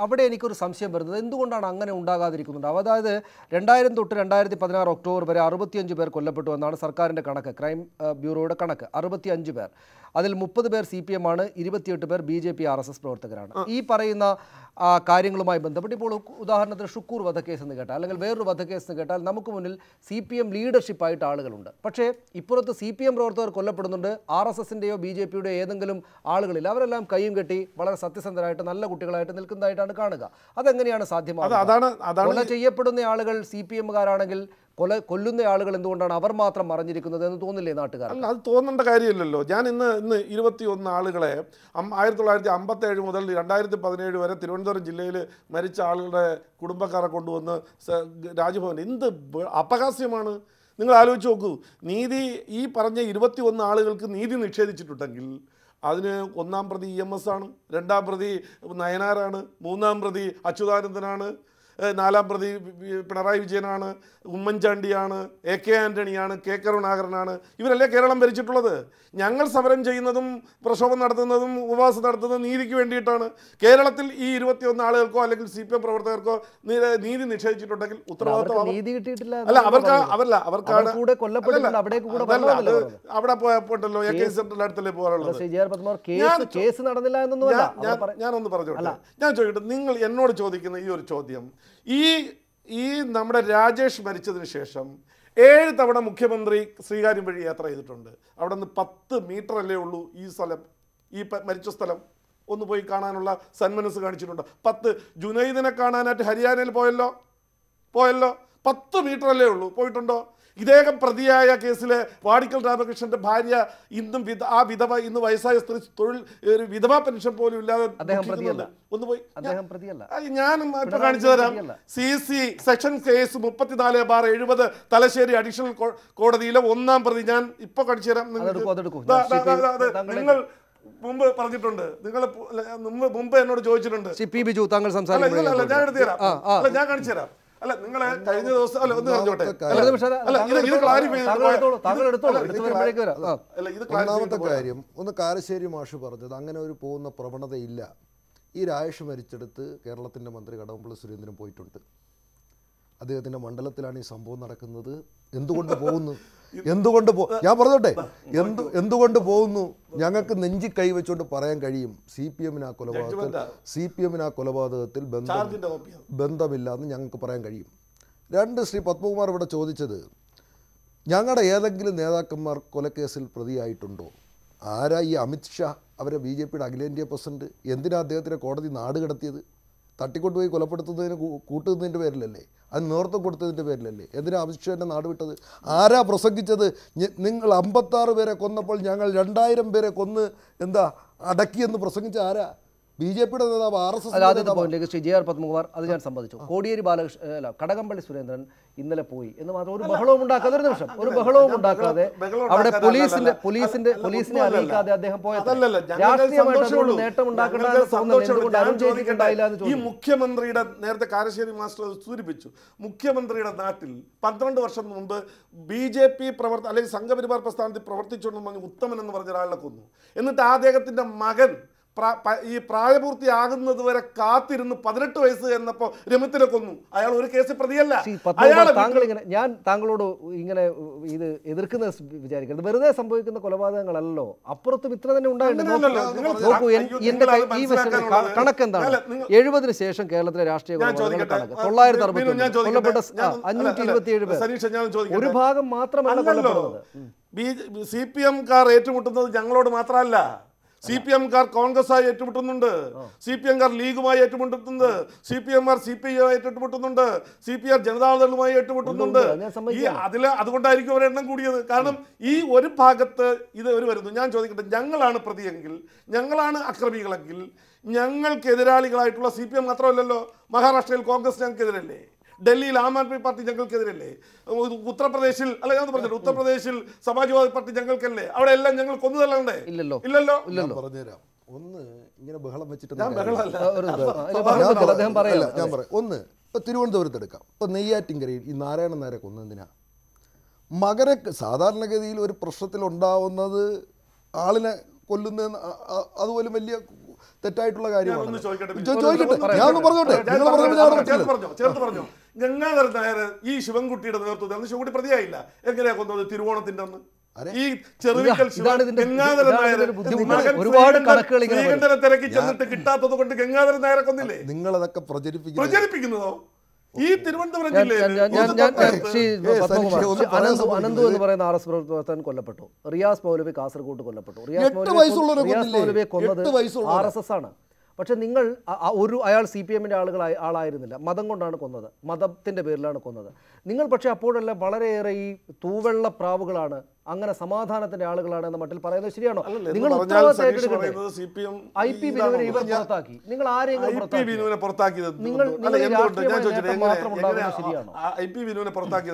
അവിടെ എനിക്കൊരു സംശയം വരുന്നത് എന്തുകൊണ്ടാണ് അങ്ങനെ ഉണ്ടാകാതിരിക്കുന്നുണ്ട്? അതായത് 2000 തൊട്ട് 2016 ഒക്ടോബർ വരെ 65 പേർ കൊല്ലപ്പെട്ടു എന്നാണ് സർക്കാരിൻ്റെ കണക്ക്, ക്രൈം ബ്യൂറോയുടെ കണക്ക്. 65 പേർ, അതിൽ 30 പേർ CPM ആണ്, 28 പേർ BJP RSS പ്രവർത്തകരാണ്. ഈ പറയുന്ന കാര്യങ്ങളുമായി ബന്ധപ്പെട്ട് ഇപ്പോൾ ഉദാഹരണത്തിന് ഷുക്കൂർ വധക്കേസ് എന്ന് കേട്ടാൽ, അല്ലെങ്കിൽ വേറൊരു വധക്കേസ് എന്ന് കേട്ടാൽ നമുക്ക് മുന്നിൽ CPM ലീഡർഷിപ്പായിട്ട് ആളുകളുണ്ട്. പക്ഷേ ഇപ്പുറത്ത് CPM പ്രവർത്തകർ കൊല്ലപ്പെടുന്നുണ്ട്, RSSൻ്റെയോ BJPയുടെ ഏതെങ്കിലും ആളുകളിൽ. അവരെല്ലാം കൈയും കെട്ടി വളരെ സത്യസന്ധരായിട്ട് നല്ല കുട്ടികളായിട്ട് നിൽക്കുന്നതായിട്ടാണ് കാണുക. അതെങ്ങനെയാണ് സാധ്യമാകുന്നത്? കൊല ചെയ്യപ്പെടുന്ന ആളുകൾ CPMകാരാണെങ്കിൽ കൊല്ലുന്ന ആളുകൾ എന്തുകൊണ്ടാണ് അവർ മാത്രം മറിഞ്ഞിരിക്കുന്നത് എന്ന് തോന്നില്ലേ നാട്ടുകാർ? അല്ല, അത് തോന്നേണ്ട കാര്യമില്ലല്ലോ. ഞാൻ ഇന്ന് 21 ആളുകളെ 1957 മുതൽ 2017 വരെ തിരുവനന്തപുരം ജില്ലയിൽ മരിച്ച ആളുകളുടെ കുടുംബക്കാരെ കൊണ്ടുവന്ന് രാജ്ഭവൻ, എന്ത് അപഹാസ്യമാണ്! നിങ്ങൾ ആലോചിച്ച് നോക്കൂ. നീതി, ഈ പറഞ്ഞ 21 ആളുകൾക്ക് നീതി നിഷേധിച്ചിട്ടുണ്ടെങ്കിൽ അതിന് 1-ാം പ്രതി EMS ആണ്, 2-ാം പ്രതി നയനാരാണ്, 3-ാം പ്രതി അച്യുതാനന്ദനാണ്, 4-ാം പ്രതി പിണറായി വിജയനാണ്, ഉമ്മൻചാണ്ടിയാണ്, AK ആൻ്റണിയാണ്, K കരുണാകരനാണ്. ഇവരല്ലേ കേരളം ഭരിച്ചിട്ടുള്ളത്? ഞങ്ങൾ സമരം ചെയ്യുന്നതും പ്രക്ഷോഭം നടത്തുന്നതും ഉപവാസം നടത്തുന്നതും നീതിക്ക് വേണ്ടിയിട്ടാണ്. കേരളത്തിൽ ഈ 21 ആളുകൾക്കോ അല്ലെങ്കിൽ CPM പ്രവർത്തകർക്കോ നീതി നിഷേധിച്ചിട്ടുണ്ടെങ്കിൽ ഉത്തരവാദിത്വം അവിടെ പോയപ്പോട്ടല്ലോ AK സെന്ററിൽ അടുത്തല്ലേ പോകാറുള്ളത്. ഞാനൊന്ന് പറഞ്ഞോട്ടെ, ഞാൻ ചോദിക്കട്ടെ, നിങ്ങൾ എന്നോട് ചോദിക്കുന്ന ഈ ഒരു ചോദ്യം, ഈ നമ്മുടെ രാജേഷ് മരിച്ചതിന് ശേഷം 7 തവണ മുഖ്യമന്ത്രി ശ്രീകാര്യം വഴി യാത്ര ചെയ്തിട്ടുണ്ട്. അവിടെ നിന്ന് 10 മീറ്റർ അല്ലേ ഉള്ളൂ ഈ സ്ഥലം, ഈ മരിച്ച സ്ഥലം. ഒന്ന് പോയി കാണാനുള്ള സന്മനസ് കാണിച്ചിട്ടുണ്ട്. 10 ജുനൈദിനെ കാണാനായിട്ട് ഹരിയാനയിൽ പോയല്ലോ, 10 മീറ്റർ അല്ലേ ഉള്ളൂ, പോയിട്ടുണ്ടോ? ഇദ്ദേഹം പ്രതിയായ കേസിലെ വാടിക്കൽ രാമകൃഷ്ണന്റെ ഭാര്യ ഇന്നും ആ വിധവ ഇന്ന് വയസ്സായ സ്ത്രീ തൊഴിൽ ഒരു വിധവാ പെൻഷൻ പോലും ഇല്ലാതെ ഒന്ന് പോയി. ഞാൻ ഇപ്പൊ കാണിച്ചു തരാം. CC section case 34/70 Thalassery additional കോടതിയിലെ 1-ാം പ്രതി. ഞാൻ ഇപ്പൊ കാണിച്ചു തരാം. നിങ്ങൾ മുമ്പ് പറഞ്ഞിട്ടുണ്ട്, നിങ്ങൾ മുമ്പ് എന്നോട് ചോദിച്ചിട്ടുണ്ട്. ഞാൻ എടുത്തു തരാം. അല്ല, ഞാൻ കാണിച്ചു തരാം. അല്ല, നിങ്ങളെ കഴിഞ്ഞ ദിവസം ഒന്ന് പറഞ്ഞോട്ടെ. ഒന്നാമത്തെ കാര്യം, ഒന്ന് കാരശ്ശേരി മാഷ് പറഞ്ഞത് അങ്ങനെ ഒരു പോകുന്ന പ്രവണതയില്ല. ഈ രാജേഷ് മരിച്ചെടുത്ത് കേരളത്തിൻ്റെ മന്ത്രി കടകംപള്ളി സുരേന്ദ്രൻ പോയിട്ടുണ്ട്. അദ്ദേഹത്തിൻ്റെ മണ്ഡലത്തിലാണ് ഈ സംഭവം നടക്കുന്നത്. എന്തുകൊണ്ട് പോകുന്നു? ഞാൻ പറഞ്ഞോട്ടെ, എന്തുകൊണ്ട് പോകുന്നു? ഞങ്ങൾക്ക് നെഞ്ചി കൈവച്ചുകൊണ്ട് പറയാൻ കഴിയും CPM-ന് ആ കൊലപാതകത്തിൽ ബന്ധമില്ലാന്ന് ഞങ്ങൾക്ക് പറയാൻ കഴിയും. 2, ശ്രീ പത്മകുമാർ ഇവിടെ ചോദിച്ചത്, ഞങ്ങളുടെ ഏതെങ്കിലും നേതാക്കന്മാർ കൊലക്കേസിൽ പ്രതിയായിട്ടുണ്ടോ? ആരാ ഈ അമിത്ഷാ, അവരെ BJP-യുടെ അഖിലേന്ത്യാ പ്രസിഡന്റ്? എന്തിനാ അദ്ദേഹത്തിൻ്റെ കോടതി നാട് കടത്തിയത്? തട്ടിക്കൊണ്ടുപോയി കൊലപ്പെടുത്തുന്നതിന് കൂട്ടുന്നതിൻ്റെ പേരിലല്ലേ? അത് നേതൃത്വം കൊടുത്തതിൻ്റെ പേരിലല്ലേ? എന്തിനാ അമിത്ഷാൻ്റെ നാട് വിട്ടത്? ആരാ പ്രസംഗിച്ചത്? നിങ്ങൾ 56 പേരെ കൊന്നപ്പോൾ ഞങ്ങൾ 2000 പേരെ കൊന്ന് അടക്കിയെന്ന് പ്രസംഗിച്ച ആരാ? BJP-യുടെ നേതാവ്, RSS ശ്രീ JR പത്മകുമാർ, അത് ഞാൻ സമ്മതിച്ചു. കോടിയേരി ബാലകൃഷ്ണൻ കടകംപള്ളി സുരേന്ദ്രൻ ഇന്നലെ പോയി എന്ന് മാത്രം ഒരു ബഹളവും ഉണ്ടാക്കാതെ, ഒരു നിമിഷം, ഒരു ബഹളവും ഉണ്ടാക്കാതെ അവിടെ പോലീസിനെ അറിയിക്കാതെ അദ്ദേഹം പോയത് രാഷ്ട്രീയമായിട്ട് നേട്ടം ഉണ്ടാക്കേണ്ട. ഈ മുഖ്യമന്ത്രിയുടെ, നേരത്തെ കാരശ്ശേരി മാസ്റ്റർ സൂചിപ്പിച്ചു, മുഖ്യമന്ത്രിയുടെ നാട്ടിൽ 12 വർഷം മുമ്പ് BJP അല്ലെങ്കിൽ സംഘപരിവാർ പ്രസ്ഥാനത്തിൽ പ്രവർത്തിച്ചുകൊണ്ടെന്ന് പറഞ്ഞ് ഉത്തമൻ എന്ന് പറഞ്ഞ ഒരാളെ കൊന്നു. എന്നിട്ട് അദ്ദേഹത്തിന്റെ മകൻ ഈ പ്രായപൂർത്തിയാകുന്നത് വരെ കാത്തിരുന്ന് 18 വയസ്സ് എന്നപ്പോൾ രമിത്തിനെ കൊന്നു. അയാൾ ഒരു കേസ് പ്രതിയല്ല. ഞാൻ താങ്കളോട് ഇങ്ങനെ ഇത് എതിർക്കുന്ന വിചാരിക്കരുത്. വെറുതെ സംഭവിക്കുന്ന കൊലപാതകങ്ങളല്ലോ, അപ്പുറത്തും ഇത്ര തന്നെ ഉണ്ടായിട്ടുണ്ട്. കണക്കെന്താണ്? 70-ന് ശേഷം കേരളത്തിലെ രാഷ്ട്രീയ കൊലപാതകങ്ങളുടെ കണക്ക് 960 കൊല്ലപ്പെട്ട 527 പേർ. ഒരു ഭാഗം മാത്രമല്ല കൊല്ലപ്പെടുന്നത്. CPM-കാർ ഏറ്റുമുട്ടുന്നത് ഞങ്ങളോട് മാത്രമല്ല. CPM-കാർ കോൺഗ്രസ്സായി ഏറ്റുമുട്ടുന്നുണ്ട്, CPM-കാർ ലീഗുമായി ഏറ്റുമുട്ടുന്നുണ്ട്, CPM-കാർ CPI ഏറ്റുമുട്ടുന്നുണ്ട്, CPR ജനതാദളുമായി ഏറ്റുമുട്ടുന്നുണ്ട്. അതുകൊണ്ടായിരിക്കും അവരുടെ എണ്ണം കൂടിയത്. കാരണം ഈ ഒരു ഭാഗത്ത് ഇത് വരുന്നു. ഞാൻ ചോദിക്കട്ടെ, ഞങ്ങളാണ് പ്രതിയെങ്കിൽ, ഞങ്ങളാണ് അക്രമികളെങ്കിൽ, ഞങ്ങൾക്ക് എതിരാളികളായിട്ടുള്ള CPM മാത്രമല്ലല്ലോ, മഹാരാഷ്ട്രയിൽ കോൺഗ്രസ് ഞങ്ങൾക്കെതിരല്ലേ, ഡൽഹിയിൽ ആം ആദ്മി പാർട്ടി ഞങ്ങൾക്കെതിരല്ലേ, ഉത്തർപ്രദേശിൽ ഉത്തർപ്രദേശിൽ സമാജ്വാദി പാർട്ടി ഞങ്ങൾക്കല്ലേ? അവിടെ എല്ലാം ഞങ്ങൾ കൊന്നുതല്ലണ്ടേ? ഇല്ലല്ലോ. പറഞ്ഞുതരാം. ഒന്ന് ഇങ്ങനെ ബഹളം വെച്ചിട്ട് ഞാൻ പറയാം. ഒന്ന് ഇപ്പൊ തിരുവനന്തപുരത്ത് എടുക്കാം. ഇപ്പൊ നെയ്യാറ്റിൻകരയിൽ ഈ നാരായണൻ നായരെ കൊന്നതിനാ മകനെ സാധാരണഗതിയിൽ ഒരു പ്രശ്നത്തിലുണ്ടാവുന്നത് ആളിനെ കൊല്ലുന്ന അതുപോലെ വലിയ തെറ്റായിട്ടുള്ള കാര്യമാണ്. ഗംഗാധരൻ നായർ ഈ ശിവൻകുട്ടിയുടെ നേതൃത്വത്തിൽ ശിവൻകുട്ടി പ്രതിയായില്ല. എങ്ങനെയാ കൊന്നത്? തിരുവോണത്തിന്റെ അന്ന് ഈ ചെറുവിക്കൽ ഗംഗാധരൻ നായർ ശ്രീകണ്ഠനെ തിരക്കി ചെന്നിട്ട് കിട്ടാത്തത് കൊണ്ട് ഗംഗാധരൻ നായരെ കൊന്നില്ലേ? നിങ്ങളതൊക്കെ പ്രചരിപ്പിക്കുന്നതോ? ഈ തിരുവനന്തപുരം ജില്ലയിൽ അനന്തു എന്ന് പറയുന്ന RS പ്രവർത്തകൻ കൊല്ലപ്പെട്ടു. റിയാസ് മൗലവി കാസർഗോഡ് കൊല്ലപ്പെട്ടു. റിയാസ് മൗലവിയെ കൊന്നത് RSS ആണ്. പക്ഷെ നിങ്ങൾ അയാൾ CPM-ന്റെ ആളായിരുന്നില്ല, മതം കൊണ്ടാണ് കൊന്നത്, മതത്തിന്റെ പേരിലാണ് കൊന്നത്. നിങ്ങൾ പക്ഷെ അപ്പോഴെല്ലാം വളരെയേറെ ഈ തൂവെള്ള പ്രാവുകളാണ്, അങ്ങനെ സമാധാനത്തിന്റെ ആളുകളാണ് എന്ന മട്ടിൽ പറയുന്നത് ശരിയാണോ? നിങ്ങൾ IP ബിനുവിനെ ഇവർ പുറത്താക്കി. നിങ്ങൾ ആരെയും IP ബിനുവിനെ പുറത്താക്കിയത്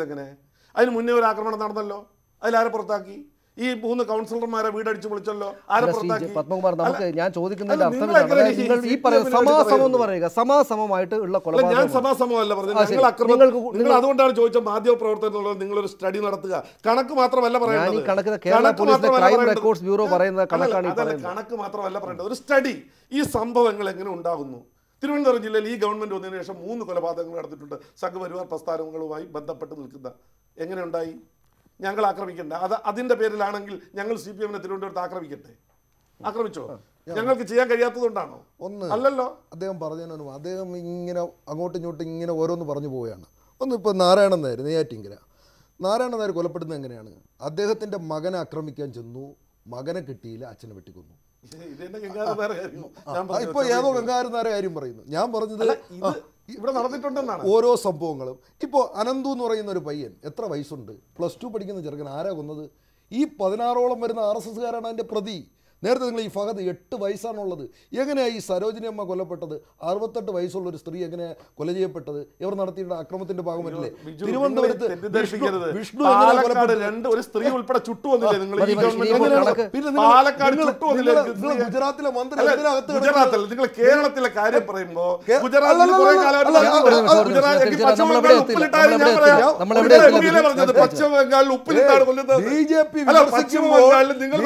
എങ്ങനെ? അതിന് മുന്നേ ഒരു ആക്രമണം നടന്നല്ലോ, അതിലാരെ പുറത്താക്കി? ഈ 3 കൗൺസിലർമാരെ വീടടിച്ച് വിളിച്ചല്ലോ, ആരെ പുറത്താക്കി? പത്മകുമാർ, നമുക്ക് ഞാൻ ചോദിക്കുന്നതിന്റെ അർത്ഥം ഈ പറയുന്നത് സമാസമം എന്ന് പറയുക, സമാസമമായിട്ട് ഉള്ള കൊലപാതകം. ഞാൻ സമാസമല്ല പറഞ്ഞത്, നിങ്ങൾ അതുകൊണ്ടാണ് ചോദിച്ചത് മാധ്യമ പ്രവർത്തനം നിങ്ങളൊരു സ്റ്റഡി നടത്തുക. കണക്ക് മാത്രമല്ല പറയുന്നത്, കണക്ക് മാത്രമല്ല പറയേണ്ടത്, ഒരു സ്റ്റഡി. ഈ സംഭവങ്ങൾ എങ്ങനെ ഉണ്ടാകുന്നു? തിരുവനന്തപുരം ജില്ലയിൽ ഈ ഗവൺമെന്റ് വന്നതിന് ശേഷം 3 കൊലപാതകങ്ങൾ നടത്തിയിട്ടുണ്ട്, സംഘപരിവാർ പ്രസ്ഥാനങ്ങളുമായി ബന്ധപ്പെട്ട് നിൽക്കുന്ന. എങ്ങനെ ഉണ്ടായി? ഞങ്ങൾ ആക്രമിക്കണ്ട, അതിന്റെ പേരിലാണെങ്കിൽ ഞങ്ങൾ CPM-നെ തിരുവനന്തപുരത്ത് ആക്രമിച്ചോ? ഞങ്ങൾക്ക് ചെയ്യാൻ കഴിയാത്തതുകൊണ്ടാണോ? അല്ലല്ലോ. അദ്ദേഹം പറഞ്ഞു, അദ്ദേഹം ഇങ്ങനെ അങ്ങോട്ടും ഇങ്ങോട്ടും ഇങ്ങനെ ഓരോന്ന് പറഞ്ഞു പോവുകയാണ്. ഒന്ന് ഇപ്പോൾ നാരായണൻ നായർ, നെയ്യാറ്റിൻകര നാരായണൻ നായർ കൊലപ്പെടുന്നത് എങ്ങനെയാണ്? അദ്ദേഹത്തിന്റെ മകനെ ആക്രമിക്കാൻ ചെന്നു, മകനെ കിട്ടിയില്ല, അച്ഛനെ വെട്ടിക്കൊന്നു. ഇപ്പൊ ഏതോ ഗംഗാധരൻ നായരെ കാര്യം പറയുന്നു. ഞാൻ പറഞ്ഞത് ഇവിടെ നടന്നിട്ടുണ്ടെന്നാണ് ഓരോ സംഭവങ്ങളും. ഇപ്പോൾ അനന്തു എന്ന് പറയുന്ന ഒരു പയ്യൻ എത്ര വയസ്സുണ്ട്? +2 പഠിക്കുന്ന ചെറുക്കൻ. ആരാ കൊന്നത്? ഈ 16ഓളം വരുന്ന RSSകാരാണ് അതിൻ്റെ പ്രതി. നേരത്തെ നിങ്ങൾ ഈ ഫഹദ് 8 വയസ്സാണുള്ളത്. എങ്ങനെയാണ് ഈ സരോജിനി അമ്മ കൊല്ലപ്പെട്ടത്? 68 വയസ്സുള്ള ഒരു സ്ത്രീ എങ്ങനെയാണ് കൊല ചെയ്യപ്പെട്ടത്? ഇവർ നടത്തിയിട്ട് അക്രമത്തിന്റെ ഭാഗമല്ലേ? തിരുവനന്തപുരത്ത് വിഷ്ണു ഒരു സ്ത്രീ ഉൾപ്പെടെ ചുട്ടുവന്നില്ലേ നിങ്ങൾ? ഗുജറാത്തിലെ മന്ത്രി ഗുജറാത്തിൽ നിങ്ങൾ കേരളത്തിലെ കാര്യം പറയുമ്പോ പശ്ചിമ ബംഗാളിൽ ഉപ്പിലിട്ടാണ് കൊല്ലുന്നത്. പശ്ചിമ ബംഗാളിൽ നിങ്ങൾ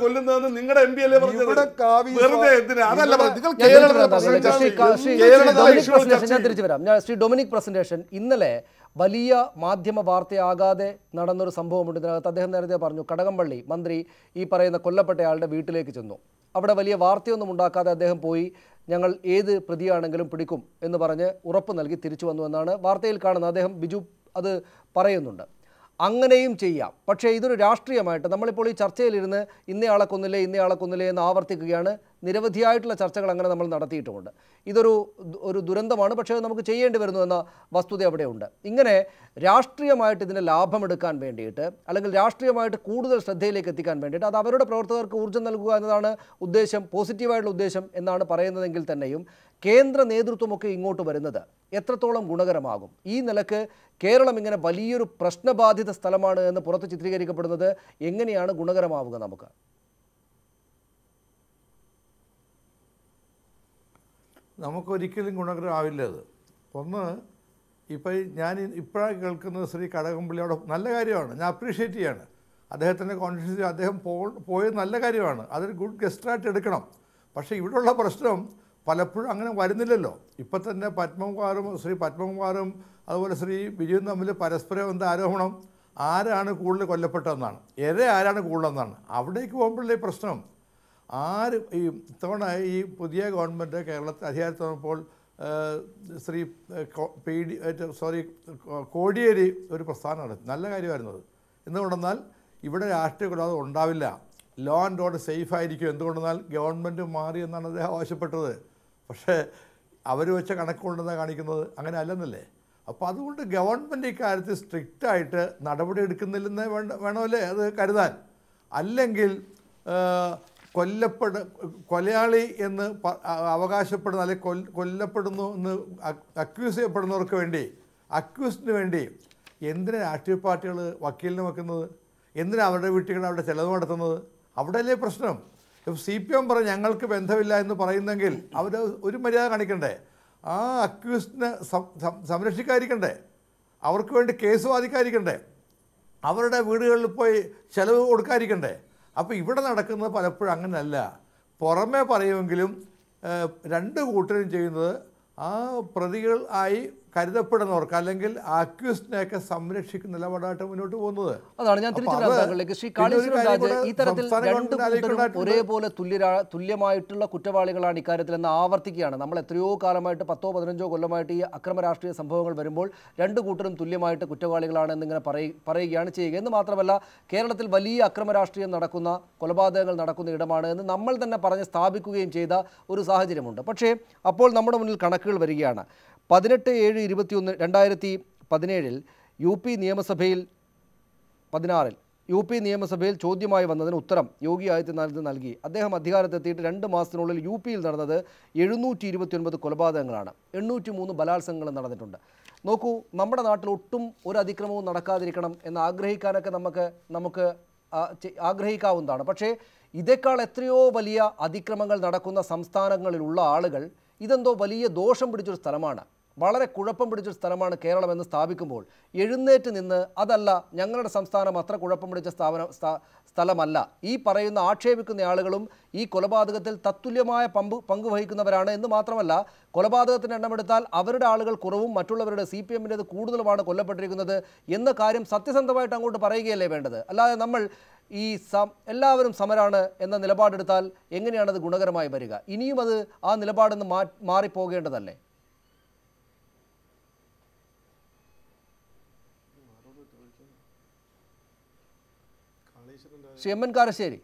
കൊല്ലുന്നതെന്ന് നിങ്ങളുടെ MP അല്ലേ പറഞ്ഞത്? വെറുതെ എന്തിനാ? അതല്ല ഞാൻ തിരിച്ചു വരാം. ഞാൻ ശ്രീ ഡൊമിനിക് പ്രസന്റേഷൻ ഇന്നലെ വലിയ മാധ്യമ വാർത്തയാകാതെ നടന്നൊരു സംഭവമുണ്ട്. ഇതിനകത്ത് അദ്ദേഹം നേരത്തെ പറഞ്ഞു, കടകംപള്ളി മന്ത്രി ഈ പറയുന്ന കൊല്ലപ്പെട്ടയാളുടെ വീട്ടിലേക്ക് ചെന്നു. അവിടെ വലിയ വാർത്തയൊന്നും ഉണ്ടാക്കാതെ അദ്ദേഹം പോയി, ഞങ്ങൾ ഏത് പ്രതിയാണെങ്കിലും പിടിക്കും എന്ന് പറഞ്ഞ് ഉറപ്പ് നൽകി തിരിച്ചു വന്നു എന്നാണ് വാർത്തയിൽ കാണുന്നത്. അദ്ദേഹം ബിജു അത് പറയുന്നുണ്ട്. അങ്ങനെയും ചെയ്യാം. പക്ഷേ ഇതൊരു രാഷ്ട്രീയമായിട്ട് നമ്മളിപ്പോൾ ഈ ചർച്ചയിലിരുന്ന് ഇന്നയാളെ കൊന്നില്ലേ എന്ന് ആവർത്തിക്കുകയാണ്. നിരവധിയായിട്ടുള്ള ചർച്ചകൾ അങ്ങനെ നമ്മൾ നടത്തിയിട്ടുമുണ്ട്. ഇതൊരു ദുരന്തമാണ്, പക്ഷേ നമുക്ക് ചെയ്യേണ്ടി വരുന്നു എന്ന വസ്തുത അവിടെയുണ്ട്. ഇങ്ങനെ രാഷ്ട്രീയമായിട്ട് ഇതിനെ ലാഭമെടുക്കാൻ വേണ്ടിയിട്ട്, അല്ലെങ്കിൽ രാഷ്ട്രീയമായിട്ട് കൂടുതൽ ശ്രദ്ധയിലേക്ക് എത്തിക്കാൻ വേണ്ടിയിട്ട്, അത് അവരുടെ പ്രവർത്തകർക്ക് ഊർജ്ജം നൽകുക എന്നതാണ് ഉദ്ദേശം, പോസിറ്റീവായിട്ടുള്ള ഉദ്ദേശം എന്നാണ് പറയുന്നതെങ്കിൽ തന്നെയും കേന്ദ്ര നേതൃത്വമൊക്കെ ഇങ്ങോട്ട് വരുന്നത് എത്രത്തോളം ഗുണകരമാകും? ഈ നിലക്ക് കേരളം ഇങ്ങനെ വലിയൊരു പ്രശ്നബാധിത സ്ഥലമാണ് എന്ന് പുറത്ത് ചിത്രീകരിക്കപ്പെടുന്നത് എങ്ങനെയാണ് ഗുണകരമാവുക? നമുക്കൊരിക്കലും ഗുണകരമാവില്ല അത്. ഒന്ന്, ഇപ്പം ഞാൻ ഇപ്പോഴാണ് കേൾക്കുന്നത് ശ്രീ കടകംപള്ളിയോടെ നല്ല കാര്യമാണ്, ഞാൻ അപ്രീഷിയേറ്റ് ചെയ്യാണ്. അദ്ദേഹത്തിൻ്റെ കോൺഫിഡൻസ് അദ്ദേഹം പോയത് നല്ല കാര്യമാണ്, അതൊരു ഗുഡ് ഗസ്റ്റായിട്ട് എടുക്കണം. പക്ഷേ ഇവിടെയുള്ള പ്രശ്നം പലപ്പോഴും അങ്ങനെ വരുന്നില്ലല്ലോ. ഇപ്പം തന്നെ ശ്രീ പത്മകുമാറും അതുപോലെ ശ്രീ ബിജുവും തമ്മിൽ പരസ്പരം എന്താ ആരോപണം? ആരാണ് കൂടുതൽ കൊല്ലപ്പെട്ടതെന്നാണ്, ആരാണ് കൂടുതലെന്നാണ്. അവിടേക്ക് പോകുമ്പോഴല്ലേ പ്രശ്നം. ഈ ഇത്തവണ ഈ പുതിയ ഗവൺമെൻറ് കേരളത്തിൽ അധികാരത്തിൽ വന്നപ്പോൾ ശ്രീ കോടിയേരി ഒരു പ്രസ്ഥാനം നടത്തി, നല്ല കാര്യമായിരുന്നത്. എന്തുകൊണ്ടെന്നാൽ ഇവിടെ രാഷ്ട്രീയ കൊലപാതകം ഉണ്ടാവില്ല, ലോ ആൻഡ് ഓർഡർ സേഫ് ആയിരിക്കും. എന്തുകൊണ്ടെന്നാൽ ഗവൺമെൻറ് മാറി എന്നാണ് അദ്ദേഹം ആവശ്യപ്പെട്ടത്. പക്ഷേ അവർ വെച്ച കണക്കുകൊണ്ടെന്നാണ് കാണിക്കുന്നത്, അങ്ങനെ അല്ലെന്നല്ലേ. അപ്പോൾ അതുകൊണ്ട് ഗവൺമെൻറ് ഇക്കാര്യത്തിൽ സ്ട്രിക്റ്റായിട്ട് നടപടി എടുക്കുന്നില്ലെന്ന് വേണമല്ലേ അത് കരുതാൻ. അല്ലെങ്കിൽ കൊലയാളി എന്ന് അവകാശപ്പെടുന്ന, അല്ലെങ്കിൽ കൊല്ലപ്പെടുന്നു എന്ന് അക്യൂസ് ചെയ്യപ്പെടുന്നവർക്ക് വേണ്ടി, അക്യൂസിന് വേണ്ടി എന്തിനാണ് രാഷ്ട്രീയ പാർട്ടികൾ വക്കീലിനെ വെക്കുന്നത്? എന്തിനാണ് അവരുടെ വീട്ടിൽ അവിടെ ചിലവ് നടത്തുന്നത്? അവിടെയല്ലേ പ്രശ്നം. CPM പറഞ്ഞ് ഞങ്ങൾക്ക് ബന്ധമില്ല എന്ന് പറയുന്നെങ്കിൽ അവർ ഒരു മര്യാദ കാണിക്കണ്ടേ? ആ അക്യൂസിനെ സംരക്ഷിക്കാതിരിക്കണ്ടേ? അവർക്ക് വേണ്ടി കേസ് വാദിക്കാതിരിക്കണ്ടേ? അവരുടെ വീടുകളിൽ പോയി ചിലവ് കൊടുക്കാതിരിക്കണ്ടേ? അപ്പോൾ ഇവിടെ നടക്കുന്നത് പലപ്പോഴും അങ്ങനെയല്ല. പുറമേ പറയുമെങ്കിലും രണ്ട് കൂട്ടരും ചെയ്യുന്നത് ആ പ്രതികൾ ആയി കരുതപ്പെടുന്നവർക്ക് അല്ലെങ്കിൽ അക്യൂസ്ഡിനെയൊക്കെ സംരക്ഷിക്കുന്ന നിലപാടായിട്ട് മുന്നോട്ട് പോകുന്നത്. അതാണ് ഞാൻ തിരിച്ചു ശ്രീ കാളീശ്വരൻ രാജ്, ഈ തരത്തിൽ രണ്ട് കൂട്ടരും ഒരേപോലെ തുല്യമായിട്ടുള്ള കുറ്റവാളികളാണ് ഇക്കാര്യത്തിൽ എന്ന് ആവർത്തിക്കുകയാണ്. നമ്മൾ എത്രയോ കാലമായിട്ട് 10-15 കൊല്ലമായിട്ട് ഈ അക്രമ രാഷ്ട്രീയ സംഭവങ്ങൾ വരുമ്പോൾ രണ്ട് കൂട്ടരും തുല്യമായിട്ട് കുറ്റവാളികളാണ് എന്നിങ്ങനെ പറയുകയാണ് ചെയ്യുക. എന്ന് മാത്രമല്ല, കേരളത്തിൽ വലിയ അക്രമ രാഷ്ട്രീയം നടക്കുന്ന, കൊലപാതകങ്ങൾ നടക്കുന്ന ഇടമാണ് എന്ന് നമ്മൾ തന്നെ പറഞ്ഞ് സ്ഥാപിക്കുകയും ചെയ്ത ഒരു സാഹചര്യമുണ്ട്. പക്ഷേ അപ്പോൾ നമ്മുടെ മുന്നിൽ കണക്കുകൾ വരികയാണ്. 18/7/2017 UP നിയമസഭയിൽ 16 UP നിയമസഭയിൽ ചോദ്യമായി വന്നതിന് ഉത്തരം യോഗി ആദിത്യനാഥ് നൽകി. അദ്ദേഹം അധികാരത്തെത്തിയിട്ട് 2 മാസത്തിനുള്ളിൽ UPയിൽ നടന്നത് 729 കൊലപാതകങ്ങളാണ്, 803 ബലാത്സംഗങ്ങൾ നടന്നിട്ടുണ്ട്. നോക്കൂ, നമ്മുടെ നാട്ടിൽ ഒട്ടും ഒരു അതിക്രമവും നടക്കാതിരിക്കണം എന്ന് ആഗ്രഹിക്കാനൊക്കെ നമുക്ക് ആഗ്രഹിക്കാവുന്നതാണ്. പക്ഷേ ഇതേക്കാൾ എത്രയോ വലിയ അതിക്രമങ്ങൾ നടക്കുന്ന സംസ്ഥാനങ്ങളിലുള്ള ആളുകൾ ഇതെന്തോ വലിയ ദോഷം പിടിച്ചൊരു സ്ഥലമാണ്, വളരെ കുഴപ്പം പിടിച്ചൊരു സ്ഥലമാണ് കേരളം എന്ന് സ്ഥാപിക്കുമ്പോൾ എഴുന്നേറ്റ് നിന്ന് അതല്ല, ഞങ്ങളുടെ സംസ്ഥാനം അത്ര കുഴപ്പം പിടിച്ച സ്ഥലമല്ല, ഈ പറയുന്ന ആക്ഷേപിക്കുന്ന ആളുകളും ഈ കൊലപാതകത്തിൽ തത്തുല്യമായ പങ്ക് വഹിക്കുന്നവരാണ് എന്ന് മാത്രമല്ല, കൊലപാതകത്തിൻ്റെ എണ്ണമെടുത്താൽ അവരുടെ ആളുകൾ കുറവും മറ്റുള്ളവരുടെ CPMൻ്റേത് കൂടുതലുമാണ് കൊല്ലപ്പെട്ടിരിക്കുന്നത് എന്ന കാര്യം സത്യസന്ധമായിട്ട് അങ്ങോട്ട് പറയുകയല്ലേ വേണ്ടത്. അല്ലാതെ നമ്മൾ ഈ എല്ലാവരും സമരാണ് എന്ന നിലപാടെടുത്താൽ എങ്ങനെയാണത് ഗുണകരമായി വരിക? ഇനിയും അത് ആ നിലപാടെന്ന് മാറിപ്പോകേണ്ടതല്ലേ? ശ്രീ എം എൻ കാരശ്ശേരി,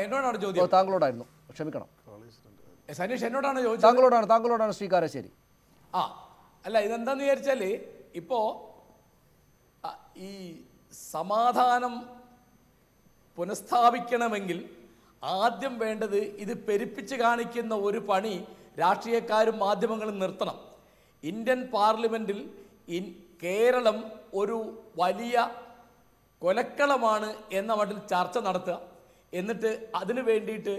എന്നോടാണ് ചോദ്യം. താങ്കളോടായിരുന്നു, ക്ഷമിക്കണം സനീഷ്, എന്നോടാണ് ചോദിച്ചത്. താങ്കളോടാണ് ശ്രീ കാരശ്ശേരി. അല്ല, ഇതെന്താന്ന് വിചാരിച്ചാൽ ഇപ്പോൾ ഈ സമാധാനം പുനഃസ്ഥാപിക്കണമെങ്കിൽ ആദ്യം വേണ്ടത് ഇത് പെരുപ്പിച്ച് കാണിക്കുന്ന ഒരു പണി രാഷ്ട്രീയക്കാരും മാധ്യമങ്ങളും നിർത്തണം. ഇന്ത്യൻ പാർലമെൻറ്റിൽ കേരളം ഒരു വലിയ കൊലക്കളമാണ് എന്ന മട്ടിൽ ചർച്ച നടത്തുക. എന്നിട്ട് അതിനു വേണ്ടിയിട്ട്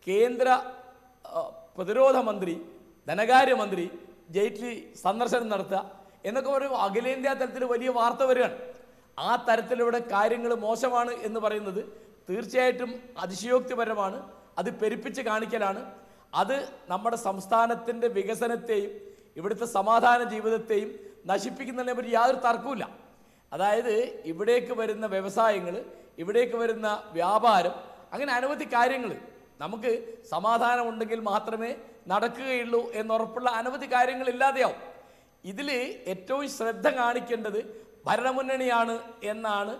കേന്ദ്ര പ്രതിരോധ മന്ത്രി, ധനകാര്യമന്ത്രി ജെയ്റ്റ്ലി സന്ദർശനം നടത്തുക എന്നൊക്കെ ഒരു അഖിലേന്ത്യാ തലത്തിൽ വലിയ വാർത്ത വരികയാണ്. ആ തരത്തിലൂടെ കാര്യങ്ങൾ മോശമാണ് എന്ന് പറയുന്നത് തീർച്ചയായിട്ടും അതിശയോക്തിപരമാണ്. അത് പെരുപ്പിച്ച് കാണിക്കലാണ്. അത് നമ്മുടെ സംസ്ഥാനത്തിൻ്റെ വികസനത്തെയും ഇവിടുത്തെ സമാധാന ജീവിതത്തെയും നശിപ്പിക്കുന്നതിനെ പറ്റി യാതൊരു തർക്കവുമില്ല. അതായത് ഇവിടേക്ക് വരുന്ന വ്യവസായങ്ങൾ, ഇവിടേക്ക് വരുന്ന വ്യാപാരം, അങ്ങനെ അനവധി കാര്യങ്ങൾ നമുക്ക് സമാധാനം ഉണ്ടെങ്കിൽ മാത്രമേ നടക്കുകയുള്ളൂ എന്നുറപ്പുള്ള അനവധി കാര്യങ്ങൾ ഇല്ലാതെയാവും. ഇതിൽ ഏറ്റവും ശ്രദ്ധ കാണിക്കേണ്ടത് ഭരണമുന്നണിയാണ് എന്നാണ്